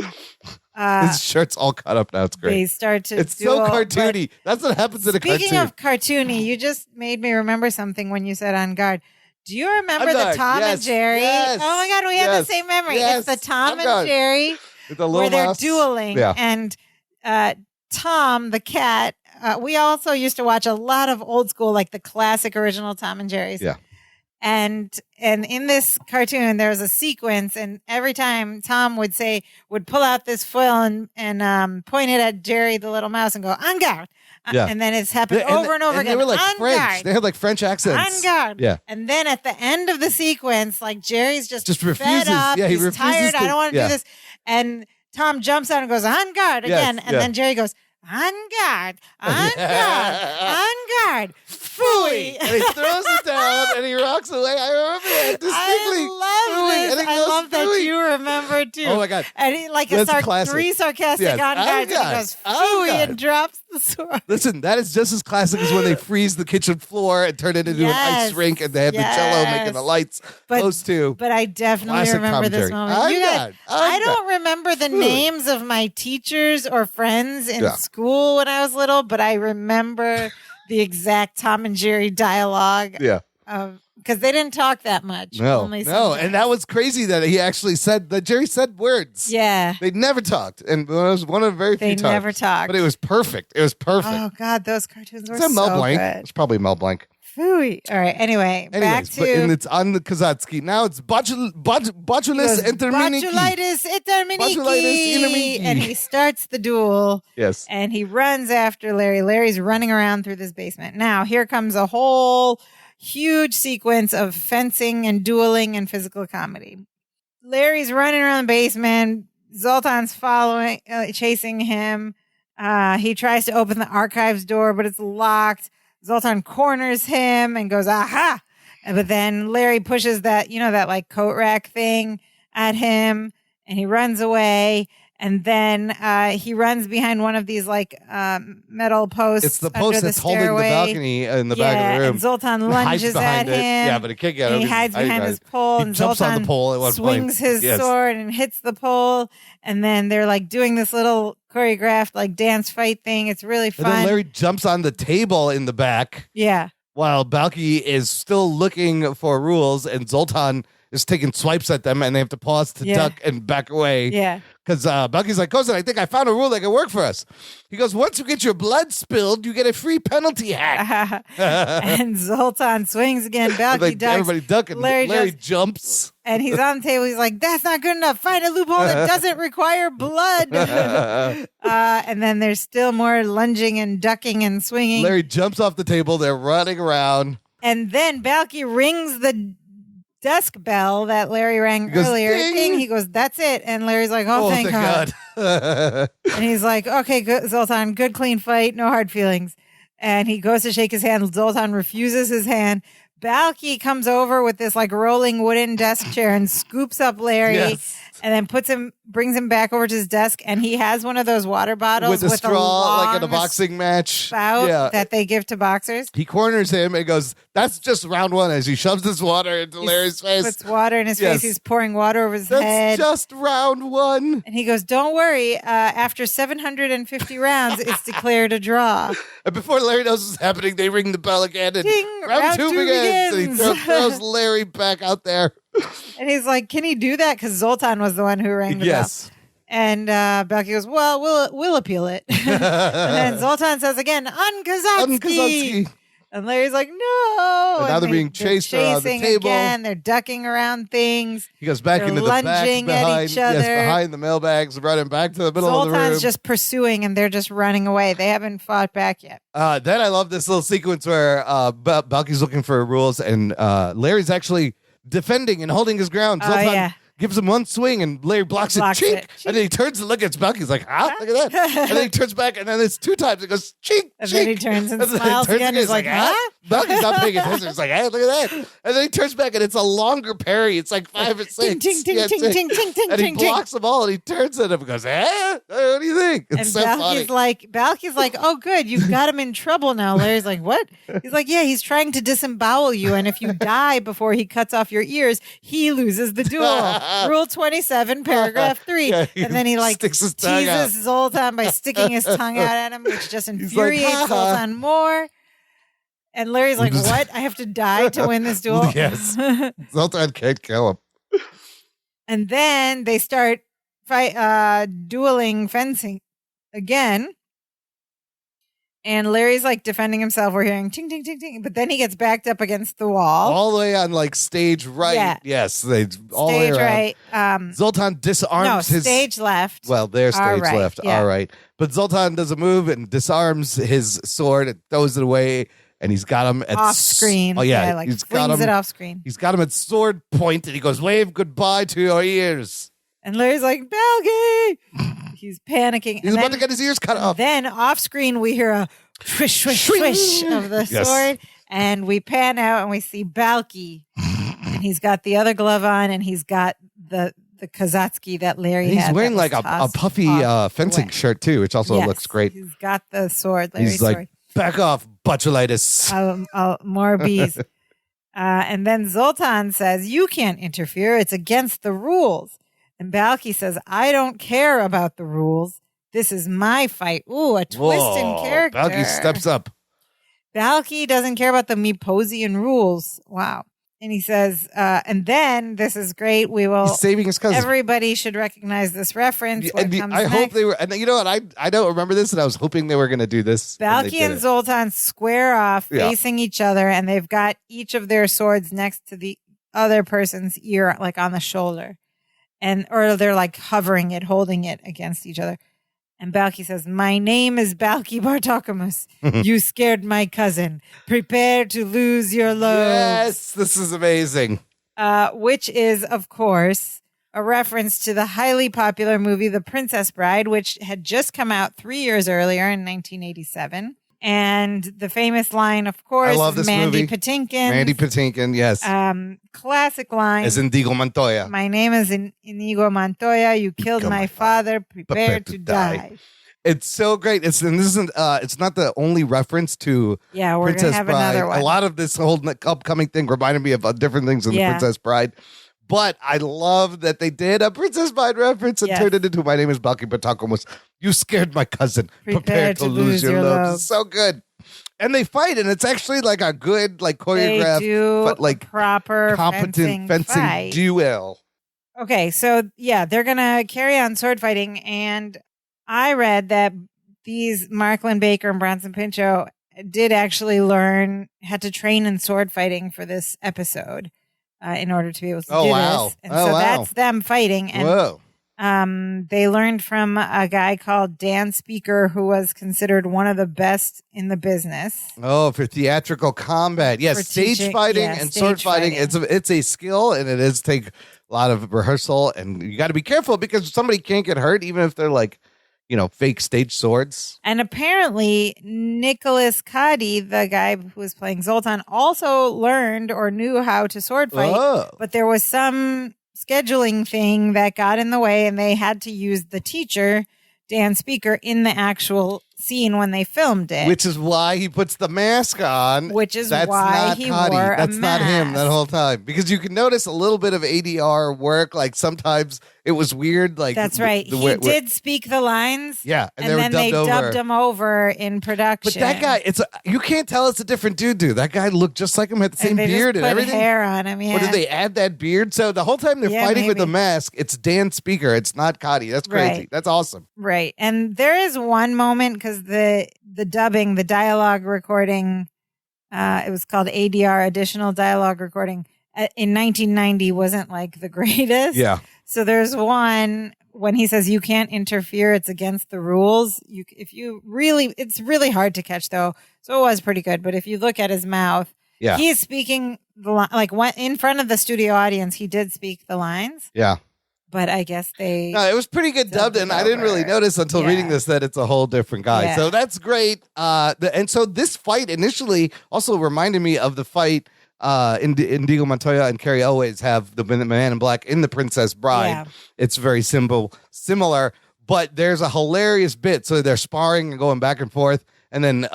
his shirt's all cut up now. It's great. They start to It's so cartoony. That's what happens in a cartoon. Speaking of cartoony, you just made me remember something when you said On Guard. Do you remember the Tom and Jerry? Yes, oh my God, we have the same memory. Yes, it's the Tom and Jerry where they're dueling. Yeah. And Tom, the cat, we also used to watch a lot of old school, like the classic original Tom and Jerry's. Yeah. And in this cartoon, there was a sequence, and every time Tom would pull out this foil and point it at Jerry, the little mouse, and go, "En garde." Yeah. And then it's happened over and over again. They were like En French. garde. They had like French accents. En garde. Yeah. And then at the end of the sequence, like Jerry's just refuses. fed up. Yeah, he He's refuses tired. to- I don't want to yeah. do this. And Tom jumps out and goes, "En garde" again. And then Jerry goes, on guard, on guard. Phooey. And he throws it down and he rocks away. I remember that distinctly. I love this. I love that you remember too. Oh my God. And he like three sarcastic Yes. on guards and he goes phooey and drops the sword. Listen, that is just as classic as when they freeze the kitchen floor and turn it into an ice rink and they have the jello making the lights. Those two. But I definitely remember this moment. I don't remember the names of my teachers or friends in school when I was little, but I remember the exact Tom and Jerry dialogue. Yeah. Because they didn't talk that much. No. And that was crazy that he actually said that Jerry said words. Yeah. They never talked. And it was one of the very few times. They never talked. But it was perfect. Oh, God. Those cartoons were so Mel Blanc? good. It's probably Mel Blanc. Phooey. All right. Anyway, back to... And it's on the Kazatsky. Now it's botulitis interminiki. Botulitis interminiki. And he starts the duel. Yes. And he runs after Larry. Larry's running around through this basement. Now, here comes a whole huge sequence of fencing and dueling and physical comedy. Larry's running around the basement. Zoltan's following, chasing him. He tries to open the archives door, but it's locked. Zoltan corners him and goes, aha! But then Larry pushes that, that like coat rack thing at him and he runs away. And then he runs behind one of these like metal posts. It's the post that's holding the balcony in the back of the room. And Zoltan lunges at him. Yeah, but he can't get him. He hides behind his pole. And jumps Zoltan on the pole at one swings his sword and hits the pole. And then they're like doing this little choreographed like dance fight thing. It's really fun. And then Larry jumps on the table in the back. Yeah. While Balky is still looking for rules and Zoltan is taking swipes at them and they have to pause to duck and back away. Yeah. Because Balky's like, Cousin, I think I found a rule that can work for us. He goes, once you get your blood spilled, you get a free penalty hat. And Zoltan swings again. Balky ducks. Everybody duck and Larry jumps. And he's on the table. He's like, that's not good enough. Find a loophole that doesn't require blood. And then there's still more lunging and ducking and swinging. Larry jumps off the table. They're running around. And then Balky rings the desk bell that Larry rang earlier. Ding. He goes, that's it. And Larry's like, oh thank God. And he's like, okay, good, Zoltan, good, clean fight. No hard feelings. And he goes to shake his hand. Zoltan refuses his hand. Balky comes over with this like rolling wooden desk chair and scoops up Larry and then brings him back over to his desk. And he has one of those water bottles with a straw, like in a boxing match that they give to boxers. He corners him and goes, that's just round one, as he shoves this water into Larry's face. Puts water in his face. He's pouring water over his head. That's just round one. And he goes, don't worry. After 750 rounds, it's declared a draw. And before Larry knows what's happening, they ring the bell again. And ding, round two begins. And he throws Larry back out there. And he's like, can he do that? Because Zoltan was the one who rang the bell. And Balky goes, well, we'll appeal it. And then Zoltan says again, on Kazatsky. And Larry's like, no. And now they're being chased around the table. Again. They're ducking around things. He goes back into the back behind, behind the mailbags, running back to the middle of the room. Zoltan's just pursuing, and they're just running away. They haven't fought back yet. Then I love this little sequence where Balky's looking for rules, and Larry's actually defending and holding his ground. Zoltan gives him one swing, and Larry blocks it. Chink! And then he turns to look at Balky. He's like, huh? Look at that. And then he turns back, and then it's two times. It goes, chink, and chink. then he turns and smiles again. He's like, huh? Balky's not paying attention. He's like, hey, look at that. And then he turns back, and it's a longer parry. It's like 5 or 6. Ting, ting, ting, ting, ting, ting, ting, and he blocks them all, and he turns at him and goes, what do you think? It's and so Balky's like, oh, good. You've got him in trouble now. Larry's like, what? He's like, yeah, he's trying to disembowel you, and if you die before he cuts off your ears, he loses the duel. Rule 27, paragraph 3. And then he like teases Zoltan by sticking his tongue out at him, which just infuriates Zoltan more. And Larry's like, what? I have to die to win this duel? Yes. Zoltan can't kill him. And then they start dueling fencing again. And Larry's like defending himself. We're hearing ting, ting, ting, ting. But then he gets backed up against the wall. All the way on like stage right. Yeah. Yes. All the way around. Right. Zoltan disarms his. Stage left. Well, their stage left. Yeah. All right. But Zoltan does a move and disarms his sword and throws it away. And he's got him at off screen. Oh, yeah. Like he's got him it off screen. He's got him at sword point and he goes, wave goodbye to your ears. And Larry's like, Balky. He's panicking. He's about to get his ears cut off. Then off screen, we hear a swish, swish, swish of the sword. And we pan out and we see Balky. And he's got the other glove on and he's got the Kazatsky that Larry had. He's wearing like a puffy fencing shirt too, which also looks great. He's got the sword, Larry's sword. Like, back off, botulitis. More bees. And then Zoltan says, you can't interfere. It's against the rules. And Balky says, I don't care about the rules. This is my fight. Ooh, a twist in character. Balky steps up. Balky doesn't care about the Meposian rules. Wow. And he says, and then this is great. He's saving his cousin. Everybody should recognize this reference. I hope they were. And you know what? I don't remember this, and I was hoping they were going to do this. Balky and Zoltan square off, facing each other, and they've got each of their swords next to the other person's ear, like on the shoulder, or they're like hovering it, holding it against each other. And Balky says, my name is Balky Bartokomous. You scared my cousin. Prepare to lose your load. Yes, this is amazing. Which is, of course, a reference to the highly popular movie The Princess Bride, which had just come out 3 years earlier in 1987. And the famous line, of course, I love this Mandy movie. Patinkin. Mandy Patinkin, yes. Classic line. As Inigo Montoya. My name is Inigo Montoya. You killed my father. Prepare to die. It's so great. It's not the only reference to we're Princess gonna have Bride. another one. A lot of this whole upcoming thing reminded me of different things in the Princess Bride. But I love that they did a Princess Bride reference and turned it into my name is Balky Bartokomous. You scared my cousin. Prepare to lose your love. So good. And they fight, and it's actually like a good, like choreographed, but like proper competent fencing duel. Okay, so they're gonna carry on sword fighting, and I read that these Mark Linn-Baker and Bronson Pinchot did actually had to train in sword fighting for this episode in order to be able to do this. And that's them fighting. And they learned from a guy called Dan Speaker, who was considered one of the best in the business. Oh, for theatrical combat. Yes, stage fighting and sword fighting. It's a skill, and it is take a lot of rehearsal, and you got to be careful because somebody can't get hurt, even if they're like, fake stage swords. And apparently Nicholas Cady, the guy who was playing Zoltan, also learned or knew how to sword fight, but there was some scheduling thing that got in the way, and they had to use the teacher, Dan Speaker, in the actual scene when they filmed it. Which is why he puts the mask on. Why he wore a That's not him that whole time. Because you can notice a little bit of ADR work. Like sometimes it was weird. Like that's right. He did speak the lines. Yeah. And then they dubbed him over in production. But that guy, you can't tell it's a different dude. That guy looked just like him, had the same beard and everything. Hair on him, Or did they add that beard? So the whole time they're fighting with the mask, it's Dan Speaker. It's not Cody. That's crazy. Right. That's awesome. Right. And there is one moment because the dubbing, the dialogue recording, it was called ADR, additional dialogue recording, in 1990 wasn't like the greatest. Yeah. So there's one when he says you can't interfere, it's against the rules. It's really hard to catch though. So it was pretty good. But if you look at his mouth, he is speaking in front of the studio audience. He did speak the lines. Yeah. But I guess it was pretty good dubbed, and I didn't really notice until reading this that it's a whole different guy. Yeah. So that's great. And so this fight initially also reminded me of the fight Indigo Montoya and Carrie Elways have the Man in Black in The Princess Bride. Yeah. It's very similar, but there's a hilarious bit. So they're sparring and going back and forth, and then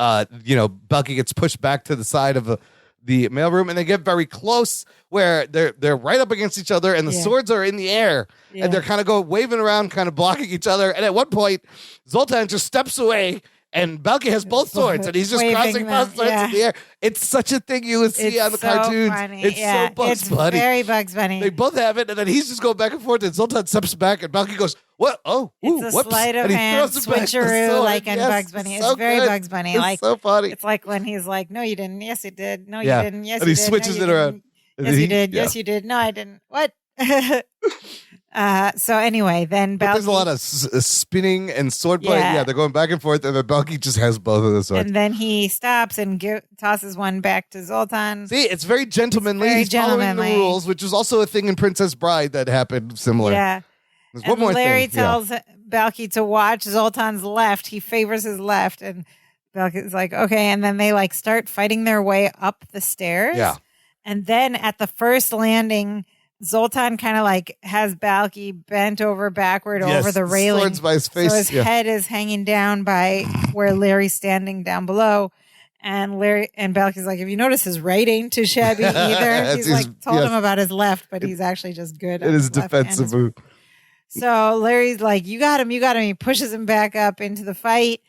Bucky gets pushed back to the side of the mailroom, and they get very close where they're right up against each other, and the swords are in the air, and they're kind of waving around, kind of blocking each other. And at one point, Zoltan just steps away, and Balky has both swords, and he's just crossing both swords in the air. It's such a thing you would see on the cartoons. Funny. It's so Bugs Bunny. It's very Bugs Bunny. They both have it, and then he's just going back and forth, and Zoltan steps back, and Balky goes, "What? Oh, it's a sleight of hand switcheroo, like in Bugs Bunny. It's very Bugs Bunny. It's so funny. It's like when he's like, "No, you didn't. Yes, you did. No, you didn't. Yes, and you he did. switches no, it around. Yes, you did. Yes, you did. No, I didn't. What?" So anyway, then Balky, there's a lot of spinning and sword play. Yeah, they're going back and forth, and then Balky just has both of the swords. And then he stops and tosses one back to Zoltan. See, it's very gentlemanly. He's following the rules, which is also a thing in Princess Bride that happened similar. Yeah. There's and one more Larry thing. tells Balki to watch Zoltan's left. He favors his left, and Balki's like, okay. And then they like start fighting their way up the stairs. Yeah. And then at the first landing, Zoltan kind of like has Balki bent over backward over the railing. Swords by his face. So his head is hanging down by where Larry's standing down below. And Balki's like, if you notice, his right ain't too shabby either. He's like told him about his left, but he's actually just good. It is defensive move. So Larry's like, you got him. He pushes him back up into the fight.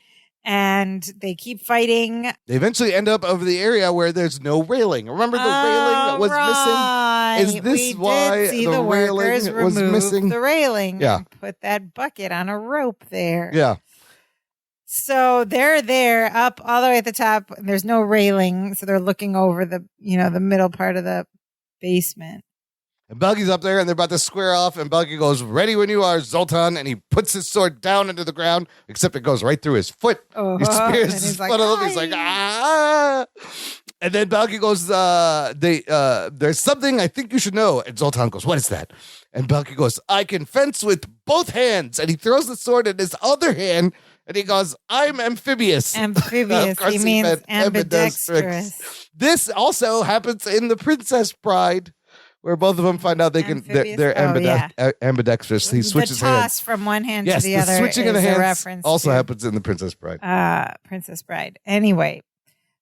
And they keep fighting. They eventually end up over the area where there's no railing. Remember the railing that was missing? Is this why the railing was missing? The railing. Yeah. And put that bucket on a rope there. Yeah. So they're there up all the way at the top. And there's no railing. So they're looking over the middle part of the basement. And Balki's up there, and they're about to square off, and Balki goes, ready when you are, Zoltan, and he puts his sword down into the ground, except it goes right through his foot. He spears his foot a little. He's like, ah! And then Balki goes, there's something I think you should know. And Zoltan goes, what is that? And Balki goes, I can fence with both hands. And he throws the sword in his other hand, and he goes, I'm amphibious. Amphibious. He means ambidextrous. This also happens in The Princess Bride, where both of them find out they're ambidextrous. He switches the toss hands from one hand to the other. The switching of the hands reference also happens in The Princess Bride. Princess Bride. Anyway,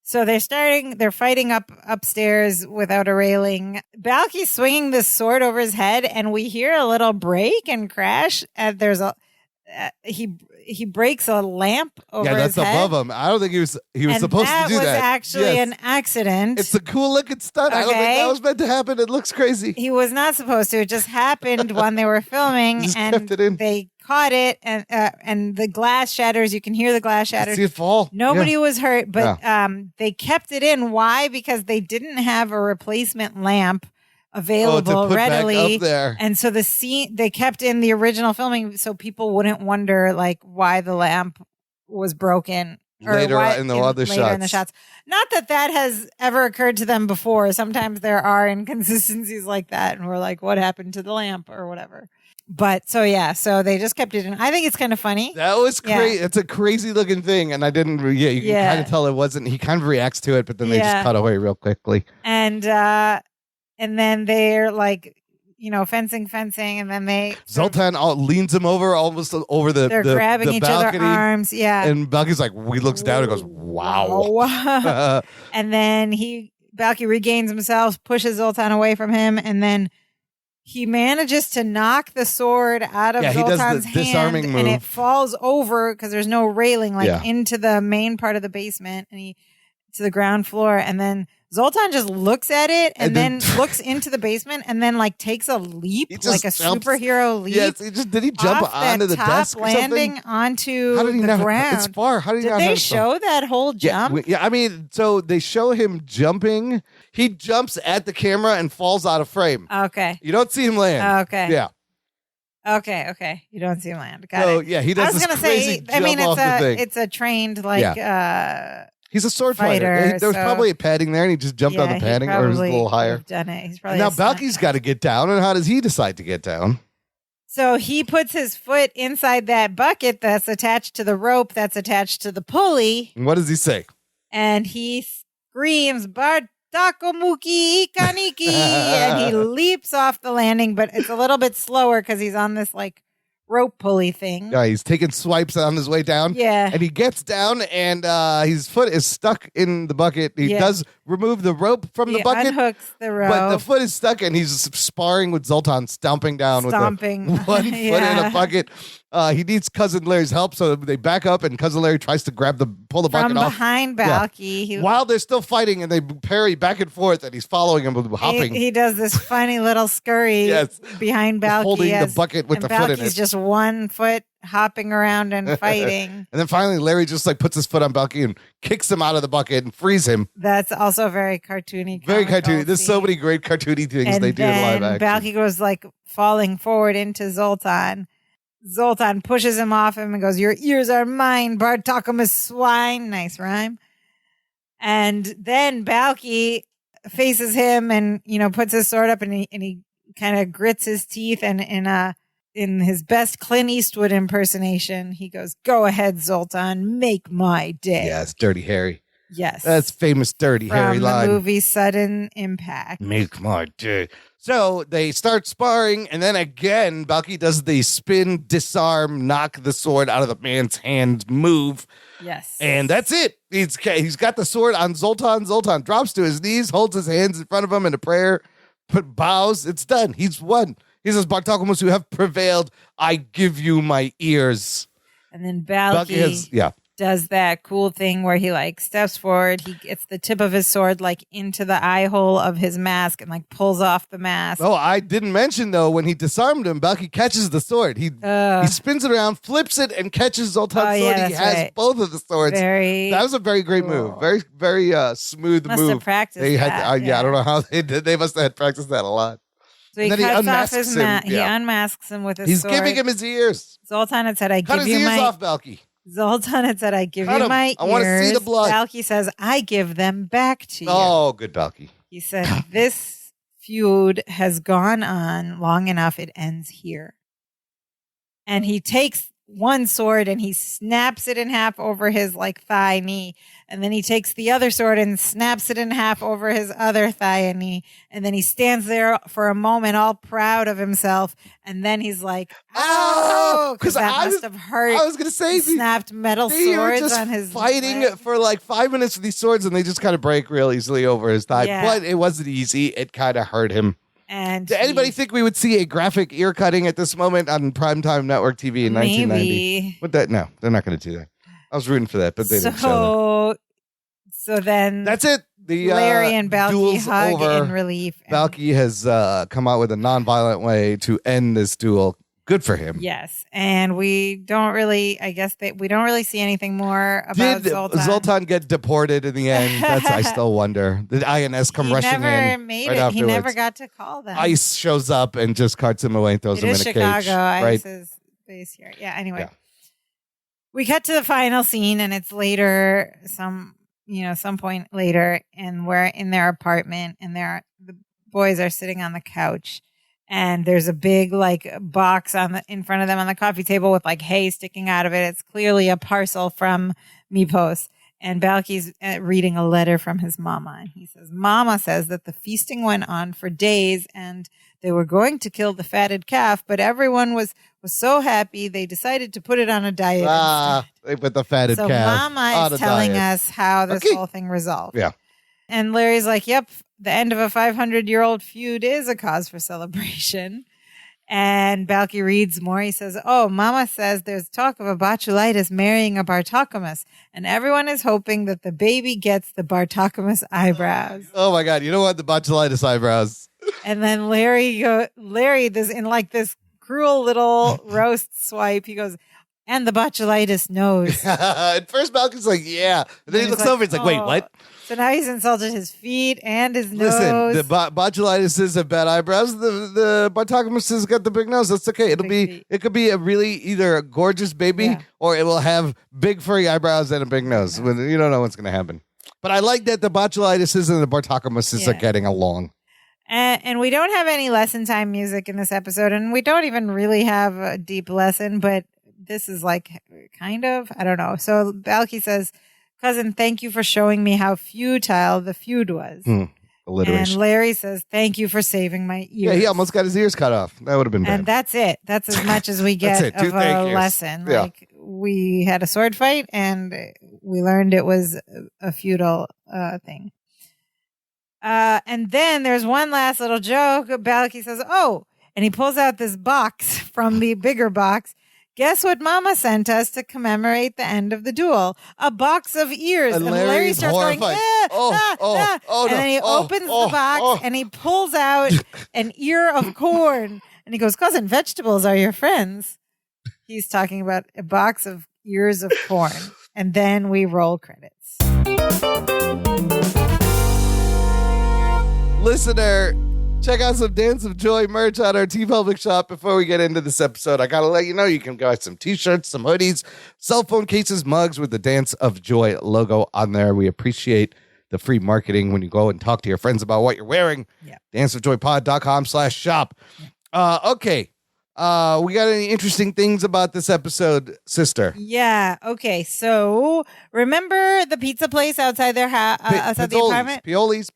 so they're fighting upstairs without a railing. Balki's swinging this sword over his head, and we hear a little break and crash. And there's he breaks a lamp over his head. Yeah, that's above him. I don't think he was supposed to do that. That was actually an accident. It's a cool looking stunt. Okay. I don't think that was meant to happen. It looks crazy. He was not supposed to. It just happened when they were filming, and they caught it, and the glass shatters. You can hear the glass shatters. See it fall. Nobody was hurt, but they kept it in. Why? Because they didn't have a replacement lamp available readily, back up there. And so the scene they kept in the original filming, so people wouldn't wonder like why the lamp was broken later in the shots. Not that has ever occurred to them before. Sometimes there are inconsistencies like that, and we're like, what happened to the lamp or whatever. But so they just kept it in. I think it's kind of funny. That was crazy. It's a crazy looking thing, and I didn't. You can kind of tell it wasn't. He kind of reacts to it, but then they just cut away real quickly. And then they're like, fencing, and then Zoltan leans him over, almost over they're grabbing the each balcony, other's arms, And Balki's like, he looks down and goes, wow. And then Balki regains himself, pushes Zoltan away from him, and then he manages to knock the sword out of Zoltan's hand, disarming move. And it falls over because there's no railing, into the main part of the basement, and to the ground floor, and then Zoltan just looks at it and then looks into the basement and then takes a leap, like a superhero leap. Yes, did he jump onto the desk or landing something? Onto the ground. It's far. How did they show that whole jump? Yeah, I mean, so they show him jumping. He jumps at the camera and falls out of frame. Okay. You don't see him land. Okay. Yeah. Okay. You don't see him land. Got it. Yeah, he does this crazy jump off the thing. It's a trained, he's a sword fighter. There was probably a padding there, and he just jumped on the padding, or was a little higher. Done it. He's probably now Balki's got to get down, and how does he decide to get down? So he puts his foot inside that bucket that's attached to the rope that's attached to the pulley. And what does he say? And he screams, Bartakomuki Ikaniki, and he leaps off the landing, but it's a little bit slower because he's on this rope pulley thing. Yeah, he's taking swipes on his way down. Yeah. And he gets down, and his foot is stuck in the bucket. He does remove the rope from the bucket. Unhooks the rope. But the foot is stuck, and he's sparring with Zoltan, stomping down with one foot in a bucket. He needs Cousin Larry's help, so they back up, and Cousin Larry tries to pull the bucket off. From behind Balki. Yeah. While they're still fighting, and they parry back and forth, and he's following him, hopping. He does this funny little scurry behind Balki. Holding the bucket with the foot in it. Balki's just 1 foot hopping around and fighting. And then finally, Larry just puts his foot on Balki and kicks him out of the bucket and frees him. That's also very cartoony. Very cartoony. There's so many great cartoony things they do in live action. Balki goes falling forward into Zoltan. Zoltan pushes him off him and goes, "Your ears are mine, Bartakomus swine." Nice rhyme. And then Balki faces him and puts his sword up and he kind of grits his teeth and in a in his best Clint Eastwood impersonation, he goes, "Go ahead, Zoltan, make my day." Yes, Dirty Harry. Yes. That's famous Dirty Harry From line. the movie Sudden Impact. Make my day. So they start sparring, and then again, Balky does the spin, disarm, knock the sword out of the man's hand move. Yes. And that's it. He's got the sword on Zoltan. Zoltan drops to his knees, holds his hands in front of him in a prayer, bows. It's done. He's won. He says, Bartolomos, you have prevailed. I give you my ears. And then Balky does that cool thing where he like steps forward. He gets the tip of his sword like into the eye hole of his mask and like pulls off the mask. Oh, I didn't mention though, when he disarmed him, Balky catches the sword. He spins it around, flips it, and catches Zoltan's sword. He has both of the swords. That was a very great move. Very, very smooth move. Must have practiced that. I don't know how they did. They must have had practiced that a lot. So he cuts off his mask. He unmasks him with his sword. He's giving him his ears. Zoltan had said, Cut his ears off, Balky. Zoltan had said, I give you my ears. I want to see the blood. Balky says, I give them back to you. Oh, good Balky. He said, this feud has gone on long enough. It ends here. And he takes one sword and he snaps it in half over his like thigh knee. And then he takes the other sword and snaps it in half over his other thigh and knee. And then he stands there for a moment all proud of himself. And then he's like, oh, because that must have hurt. I was going to say, he snapped metal swords on his fighting leg. For like 5 minutes with these swords, and they just kind of break real easily over his thigh. Yeah. But it wasn't easy. It kind of hurt him. And did anybody think we would see a graphic ear cutting at this moment on primetime network TV in 1990? What that? No, they're not going to do that. I was rooting for that, but they didn't show that. So then that's it. The Larry and Balky hug over. in relief. Balky has come out with a non-violent way to end this duel. Good for him. Yes, and we don't really. I guess we don't really see anything more about Zoltan. Did Zoltan get deported in the end? That's I still wonder. Did INS come rushing in? He never made right it. Afterwards? He never got to call them. ICE shows up and just carts him away and throws him in a Chicago. cage. Right? ICE is based here. Yeah. Anyway, we cut to the final scene, and it's later. Some point later, and we're in their apartment, and the boys are sitting on the couch. And there's a big like box in front of them on the coffee table with like hay sticking out of it. It's clearly a parcel from Mipos. And Balky's reading a letter from his mama. And he says, Mama says that the feasting went on for days and they were going to kill the fatted calf, but everyone was so happy they decided to put it on a diet instead. They put the fatted calf. So Mama is telling us how this whole thing resolved. Yeah. And Larry's like, yep, the end of a 500-year-old feud is a cause for celebration. And Balky reads more. He says, oh, Mama says there's talk of a botulitis marrying a Bartokomous, and everyone is hoping that the baby gets the Bartokomous eyebrows. Oh, my God. You don't want the botulitis eyebrows. And then Larry, in like this cruel little roast swipe, he goes, and the botulitis nose. At first, Balky's like, yeah. And then he looks over. He's like, wait, what? So now he's insulted his feet and his nose. Listen, the botulitis have bad eyebrows. The Bartokomous has got the big nose. That's okay. It could be a really either a gorgeous baby or it will have big furry eyebrows and a big nose. Yeah. You don't know what's going to happen. But I like that the botulitis and the Bartokomous are getting along. And we don't have any lesson time music in this episode, and we don't even really have a deep lesson, but this is like kind of, I don't know. So Balky says, cousin, thank you for showing me how futile the feud was. Alliteration. And Larry says, thank you for saving my ears. Yeah, he almost got his ears cut off. That would have been bad. And that's it. That's as much as we get of a lesson. Yeah. Like, we had a sword fight, and we learned it was a feudal thing. And then there's one last little joke. Balky says, oh, and he pulls out this box from the bigger box. Guess what Mama sent us to commemorate the end of the duel? A box of ears. And Larry starts horrified. going, and then he opens the box and he pulls out an ear of corn. And he goes, cousin, vegetables are your friends. He's talking about a box of ears of corn. And then we roll credits. Listener, check out some Dance of Joy merch on our TeePublic shop before we get into this episode. I got to let you know you can buy some t-shirts, some hoodies, cell phone cases, mugs with the Dance of Joy logo on there. We appreciate the free marketing when you go and talk to your friends about what you're wearing. Yeah. danceofjoypod.com/shop. Okay. We got any interesting things about this episode, sister? Yeah. Okay. So remember the pizza place outside their outside the apartment? Pioli's.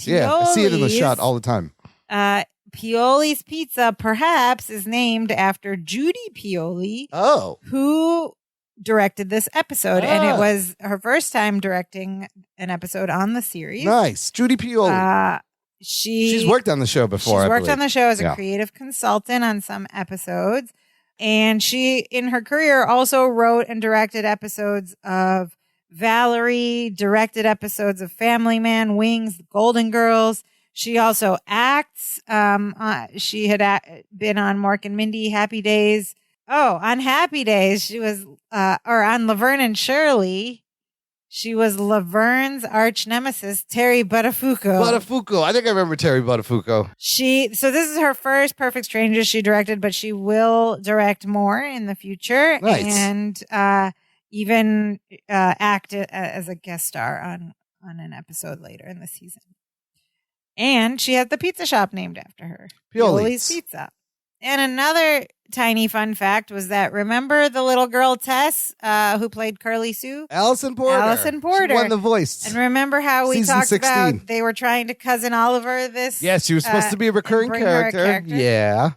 Yeah, I see it in the shot all the time. Pioli's Pizza perhaps is named after Judy Pioli. Oh. Who directed this episode, and it was her first time directing an episode on the series. Nice. Judy Pioli. She's worked on the show before. She's worked on the show as a creative consultant on some episodes. And she, in her career, also wrote and directed episodes of Valerie, directed episodes of Family Man, Wings, Golden Girls. She also acts. She had been on Mork and Mindy, Happy Days. Oh, on Happy Days, she was, or on Laverne and Shirley, she was Laverne's arch nemesis, Terry Buttafuoco. I think I remember Terry Buttafuoco. So this is her first Perfect Strangers she directed, but she will direct more in the future. Nice. And even act as a guest star on an episode later in the season. And she has the pizza shop named after her. Pioli's Pizza. And another tiny fun fact was that, remember the little girl Tess who played Curly Sue? Allison Porter. She won The Voice. And remember how we Season talked 16. about they were trying to Cousin Oliver this? Yes, she was supposed to be a recurring character. Yeah.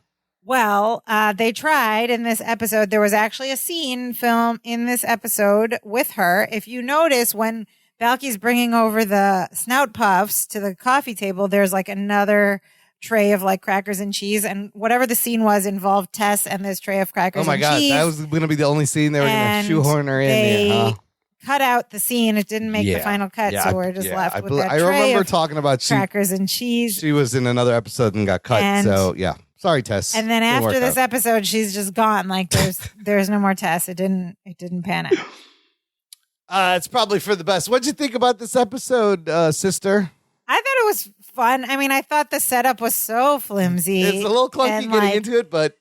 Well, they tried in this episode. There was actually a scene film in this episode with her. If you notice, when Balky's bringing over the snout puffs to the coffee table, there's like another tray of like crackers and cheese, and whatever the scene was involved Tess and this tray of crackers and cheese. Oh my God, that was going to be the only scene they were going to shoehorn her in there, huh? Cut out the scene. It didn't make the final cut, so we're just left with that tray. I remember talking about crackers and cheese. She was in another episode and got cut, so yeah. Sorry, Tess. And then after this episode, she's just gone. Like there's no more Tess. It didn't pan out. It's probably for the best. What'd you think about this episode, sister? I thought it was fun. I mean, I thought the setup was so flimsy. It's a little clunky getting into it, but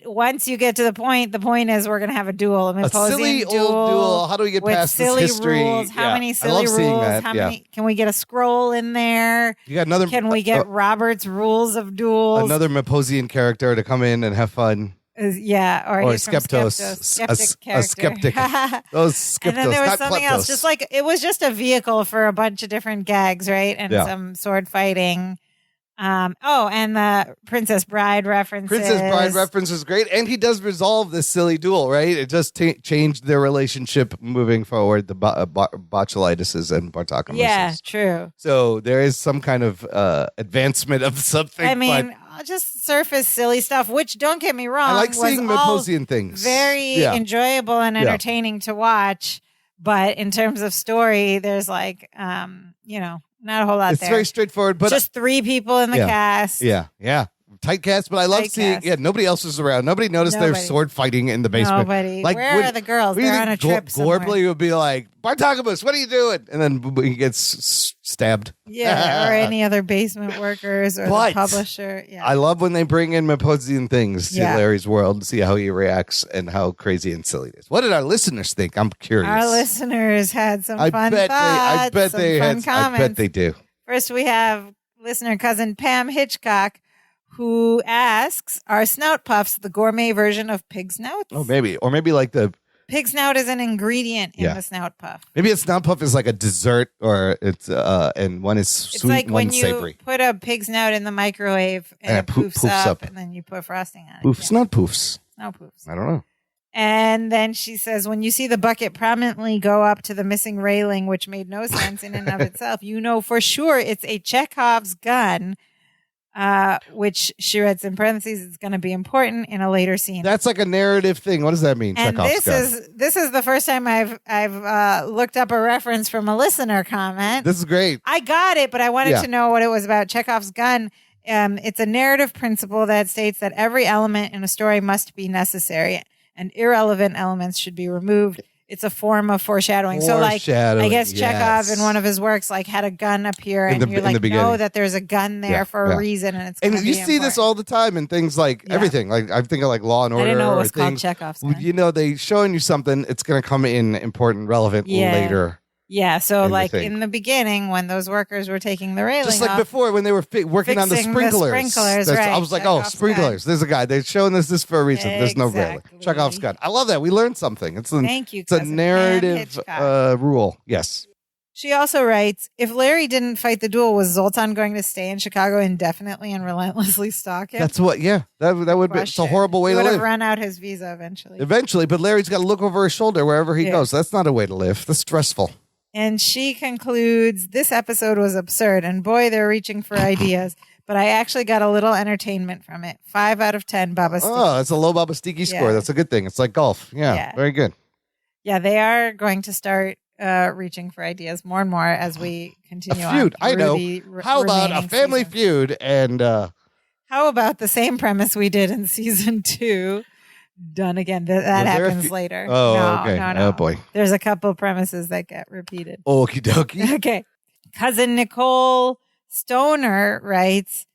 once you get to the point is we're going to have a duel. A silly old duel. How do we get past this history? Rules. How many silly rules? How many? Can we get a scroll in there? You got another. Can we get Robert's rules of duels? Another Maposian character to come in and have fun. Or Skeptos. A skeptic. Those Skeptos. And then there was not something kleptos. else. Just like it was just a vehicle for a bunch of different gags, right? And some sword fighting. And the Princess Bride references. Princess Bride reference is great, and he does resolve this silly duel, right? It just changed their relationship moving forward. The Botulitises and Bartocumuses. Yeah, true. So there is some kind of advancement of something. I mean, just surface silly stuff. Which, don't get me wrong, I like seeing Maposian things. Very enjoyable and entertaining to watch. But in terms of story, there's like, not a whole lot there. It's very straightforward, but just 3 people in the cast. Yeah. Tight cast, but I love seeing. Yeah, nobody else was around. Nobody noticed their sword fighting in the basement. Nobody. Like, where are the girls? They're on a trip somewhere. Gorbley would be like, Bartocamus, what are you doing? And then he gets stabbed. Yeah, or any other basement workers or the publisher. Yeah. I love when they bring in Maposian things to Larry's world and see how he reacts and how crazy and silly it is. What did our listeners think? I'm curious. Our listeners had some fun thoughts. I bet they had. Comments. I bet they do. First, we have listener cousin Pam Hitchcock, who asks, are snout puffs the gourmet version of pig snouts? Oh, maybe. Or maybe like the... Pig snout is an ingredient in the snout puff. Maybe a snout puff is like a dessert, or it's and one is sweet, it's like one when you savory. Put a pig snout in the microwave and it poofs up, and then you put frosting on it. Poofs, not poofs. Snout poofs. I don't know. And then she says, when you see the bucket prominently go up to the missing railing, which made no sense in and of itself, you know for sure it's a Chekhov's gun. Which she writes in parentheses, it's going to be important in a later scene. That's like a narrative thing. What does that mean? And this is the first time I've looked up a reference from a listener comment. This is great. I got it, but I wanted to know what it was about. Chekhov's gun. It's a narrative principle that states that every element in a story must be necessary, and irrelevant elements should be removed. It's a form of foreshadowing. So, like, I guess Chekhov in one of his works, like, had a gun appear, and you're like, know that there's a gun there for a reason, and it's. And you see important. This all the time in things like everything. Like I'm thinking like Law and Order. I didn't know it was called Chekhov's gun. You know, they showing you something. It's going to come in important, relevant later. Yeah, so And like the thing. in the beginning when those workers were taking the railing Just like off, before when they were working on the fixing the sprinklers. sprinklers, I right. was like, Chekhov's sprinklers. There's a guy. They're showing this for a reason. There's no railing. Exactly. Chekhov's gun. I love that. We learned something. Thank you, It's a cousin Pam narrative Hitchcock. rule. Yes. She also writes, if Larry didn't fight the duel, was Zoltan going to stay in Chicago indefinitely and relentlessly stalk him? That's what, yeah. That would be, it's a horrible way he to would live. have run out his visa eventually. Eventually, but Larry's got to look over his shoulder wherever he goes. That's not a way to live. That's stressful. And she concludes, this episode was absurd, and boy, they're reaching for ideas. But I actually got a little entertainment from it. 5 out of 10, Baba Sticky. Oh, that's a low Baba Sticky score. That's a good thing. It's like golf. Yeah, very good. Yeah, they are going to start reaching for ideas more and more as we continue a feud. on. I know. How about a family feud? And how about the same premise we did in season 2? Done again. That happens later. Oh, no, okay. No. Oh, boy. There's a couple premises that get repeated. Okie dokie. Okay. Cousin Nicole Stoner writes,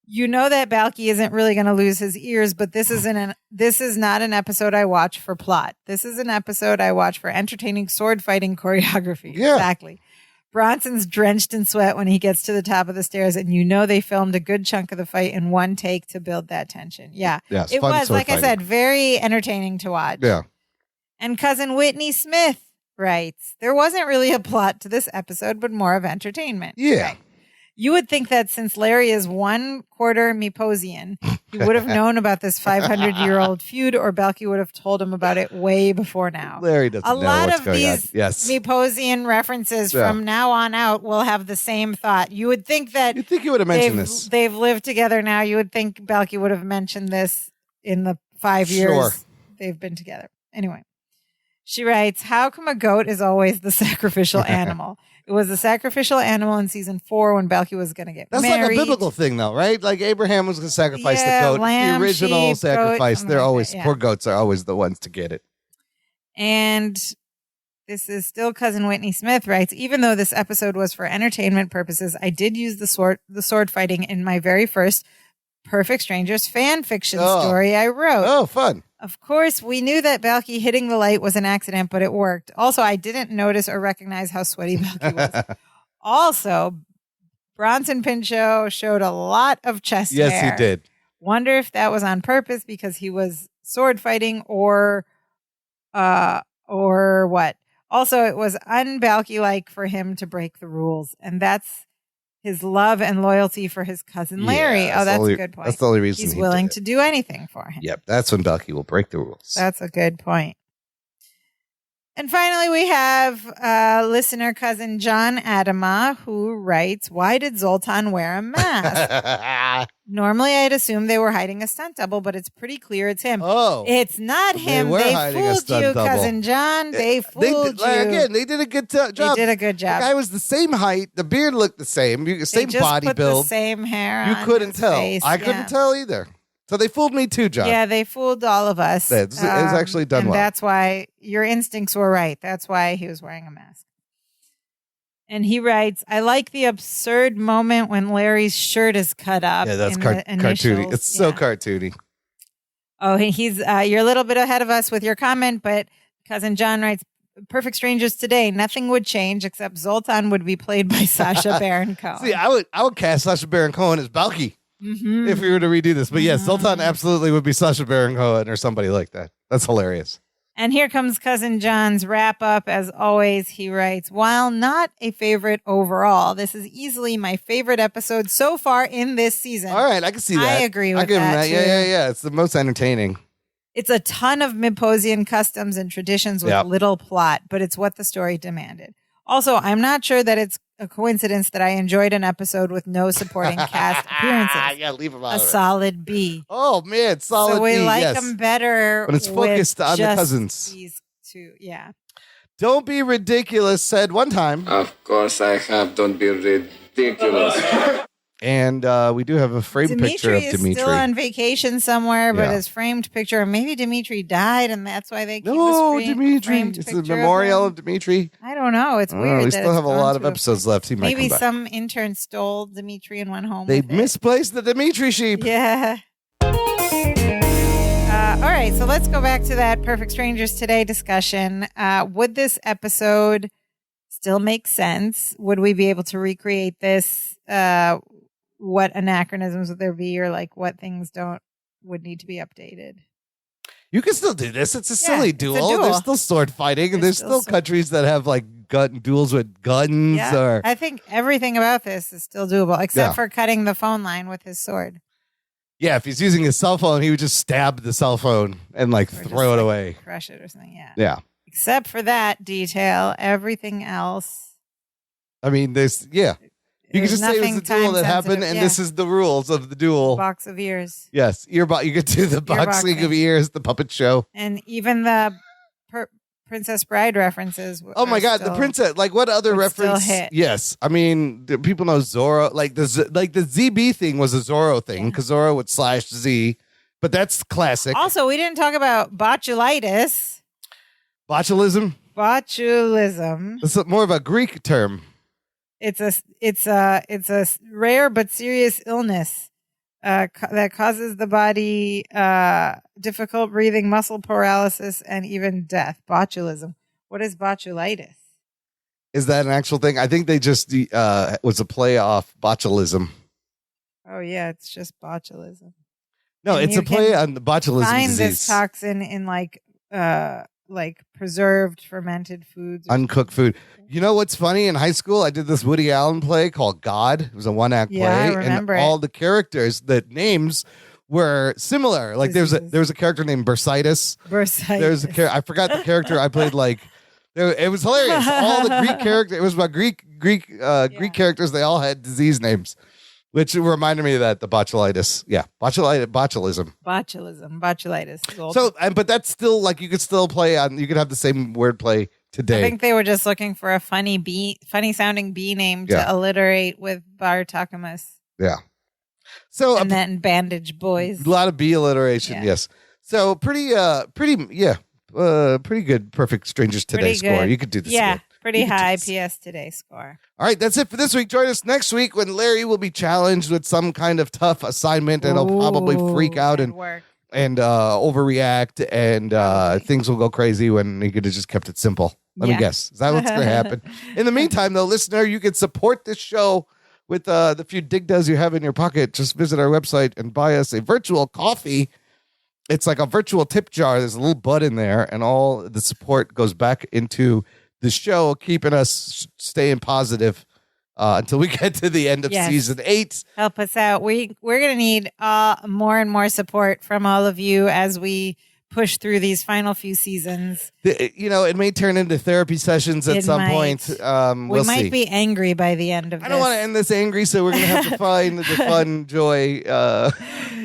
you know that Balky isn't really going to lose his ears, but this is not an episode I watch for plot. This is an episode I watch for entertaining sword fighting choreography. Yeah. Exactly. Bronson's drenched in sweat when he gets to the top of the stairs, and you know they filmed a good chunk of the fight in one take to build that tension. Yeah. Yes, it was, like I said, very entertaining to watch. Yeah. And cousin Whitney Smith writes, there wasn't really a plot to this episode, but more of entertainment. Yeah. Right. You would think that since Larry is 1/4 Meposian, he would have known about this 500-year-old feud, or Balky would have told him about it way before now. Larry doesn't know what's going on. Yes. Meposian references from now on out will have the same thought. You would think that You'd think he would have mentioned this. They've lived together now. You would think Balky would have mentioned this in the 5 years they've been together. Anyway, she writes, how come a goat is always the sacrificial animal? It was the sacrificial animal in season 4 when Balky was going to get married. That's like a biblical thing, though, right? Like Abraham was going to sacrifice the goat. Lamb, the original sheep, sacrifice. goat, They're always poor goats are always the ones to get it. And this is still cousin Whitney Smith writes, even though this episode was for entertainment purposes, I did use the sword fighting in my very first Perfect Strangers fan fiction story I wrote. Oh, fun. Of course, we knew that Balky hitting the light was an accident, but it worked. Also, I didn't notice or recognize how sweaty Balky was. Also, Bronson Pinchot showed a lot of chest hair. Yes, he did. Wonder if that was on purpose because he was sword fighting or what. Also, it was un-Balky-like for him to break the rules, and that's his love and loyalty for his cousin Larry. Yeah, that's a good point. That's the only reason he's willing to do anything for him. Yep, that's when Balky will break the rules. That's a good point. And finally, we have listener cousin John Adama, who writes, why did Zoltan wear a mask? Normally, I'd assume they were hiding a stunt double, but it's pretty clear it's him. Oh. It's not him. They fooled you, cousin John. They fooled you. Again, they did a good job. They did a good job. The guy was the same height. The beard looked the same. Same just body put build. The same hair. You couldn't tell. Face. I couldn't tell either. So they fooled me too, John. Yeah, they fooled all of us. It's actually done and well. That's why your instincts were right. That's why he was wearing a mask. And he writes, I like the absurd moment when Larry's shirt is cut up. Yeah, that's cartoony. It's so cartoony. Oh, he's you're a little bit ahead of us with your comment, but cousin John writes, Perfect Strangers today, nothing would change except Zoltan would be played by Sacha Baron Cohen. See, I would cast Sacha Baron Cohen as Balky. Mm-hmm. If we were to redo this. But yes, Zoltan absolutely would be Sacha Baron Cohen or somebody like that. That's hilarious. And here comes cousin John's wrap up. As always, he writes, while not a favorite overall, this is easily my favorite episode so far in this season. All right, I can see that. I agree with that. Yeah. It's the most entertaining. It's a ton of Meposian customs and traditions with little plot, but it's what the story demanded. Also, I'm not sure that it's a coincidence that I enjoyed an episode with no supporting cast appearances. Yeah, leave them out. A solid B. Oh man, solid B. So we like them better when it's focused on the cousins. These two, yeah. Don't be ridiculous. Said one time. Of course I have. Don't be ridiculous. And we do have a framed picture of Dimitri. Is still on vacation somewhere, but his framed picture. Maybe Dimitri died, and that's why they keep Dimitri. framed It's picture a memorial of Dimitri. I don't know. It's weird. We still have a lot of episodes left. He might maybe come back. some intern stole Dimitri and went home. They misplaced the Dimitri sheep. Yeah. All right, so let's go back to that Perfect Strangers Today discussion. Would this episode still makes sense. Would we be able to recreate this? What anachronisms would there be, or like what things would need to be updated? You can still do this. It's a silly it's a duel. duel. There's still sword fighting, and there's still countries that have like duels with guns. Yeah, or I think everything about this is still doable, except for cutting the phone line with his sword. Yeah, if he's using his cell phone, he would just stab the cell phone and like throw it away. Crush it or something, yeah. Yeah. Except for that detail, everything else. I mean, you can just say it was a duel that happened, and this is the rules of the duel. Box of ears. Yes, you get to the boxing of ears, the puppet show. And even the Princess Bride references. Oh my God, the princess! Like what other reference? Still hit. Yes, I mean people know Zorro. Like the ZB thing was a Zorro thing because Zorro would slash Z, but that's classic. Also, we didn't talk about botulitis. Botulism. Botulism. It's more of a Greek term. It's a rare but serious illness that causes the body difficult breathing, muscle paralysis, and even death. Botulism. What is botulitis? Is that an actual thing? I think they just was a play off botulism. Oh yeah, it's just botulism. No, and it's a play on the botulism find disease. This toxin in like preserved fermented foods, uncooked food. You know what's funny? In high school, I did this Woody Allen play called God. It was a one-act play, I remember and all the characters, the names were similar. Like there was a character named Bursitis. There's I forgot the character I played. Like it was hilarious. All the Greek characters. It was about Greek characters. They all had disease names, which reminded me of that, the botulitis. Yeah, botulism. Botulitis. So, but that's still like you could still play on. You could have the same wordplay today. I think they were just looking for a funny sounding bee name to alliterate with Bartakamus. Yeah. So and then Bandage Boys. A lot of bee alliteration. Yes. So pretty good. Perfect Strangers Today score. You could do this. Yeah. Pretty high PS Today score. All right, that's it for this week. Join us next week when Larry will be challenged with some kind of tough assignment, and he'll probably freak out and overreact, and things will go crazy when he could have just kept it simple. Let me guess. Is that what's going to happen? In the meantime, though, listener, you can support this show with the few dig does you have in your pocket. Just visit our website and buy us a virtual coffee. It's like a virtual tip jar. There's a little bud in there, and all the support goes back into the show, keeping us staying positive until we get to the end of season 8. Help us out. We're going to need more and more support from all of you as we push through these final few seasons. It may turn into therapy sessions at some point. We might be angry by the end of this. I don't want to end this angry, so we're going to have to find the fun, joy.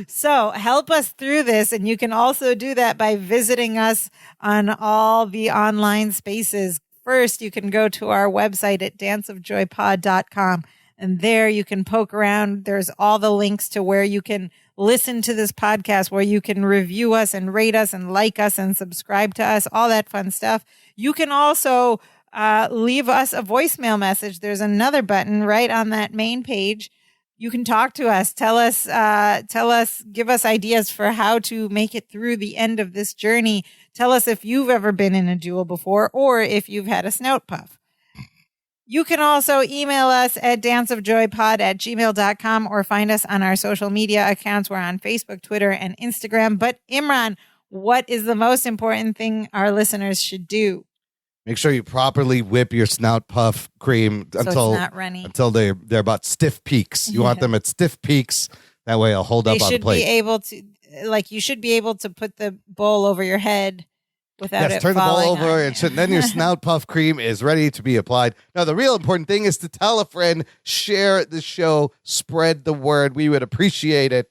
So help us through this, and you can also do that by visiting us on all the online spaces. First, you can go to our website at danceofjoypod.com, and there you can poke around. There's all the links to where you can listen to this podcast, where you can review us and rate us and like us and subscribe to us, all that fun stuff. You can also leave us a voicemail message. There's another button right on that main page. You can talk to us, tell us, give us ideas for how to make it through the end of this journey. Tell us if you've ever been in a duel before, or if you've had a snout puff. You can also email us at danceofjoypod@gmail.com, or find us on our social media accounts. We're on Facebook, Twitter, and Instagram. But Imran, what is the most important thing our listeners should do? Make sure you properly whip your snout puff cream until it's not runny. Until they're about stiff peaks. You want them at stiff peaks. That way it'll hold up on the plate. You should be able to put the bowl over your head without it turn the falling bowl over, and then your snout puff cream is ready to be applied. Now, the real important thing is to tell a friend, share the show, spread the word. We would appreciate it.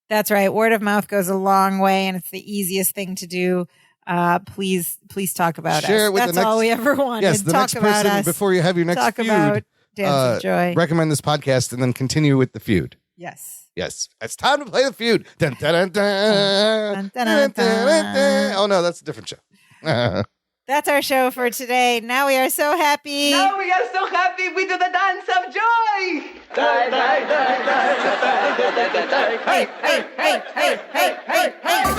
That's right. Word of mouth goes a long way, and it's the easiest thing to do. Please talk about Share us. It with That's all we ever wanted. Yes, the talk next about person, us. before you have your next talk feud, about Dance of Joy. Recommend this podcast and then continue with the feud. Yes. It's time to play the feud. Dun, dun, dun, dun. Dun, dun, dun, dun. Oh, no, that's a different show. That's our show for today. Now we are so happy. We do the dance of joy. Hey.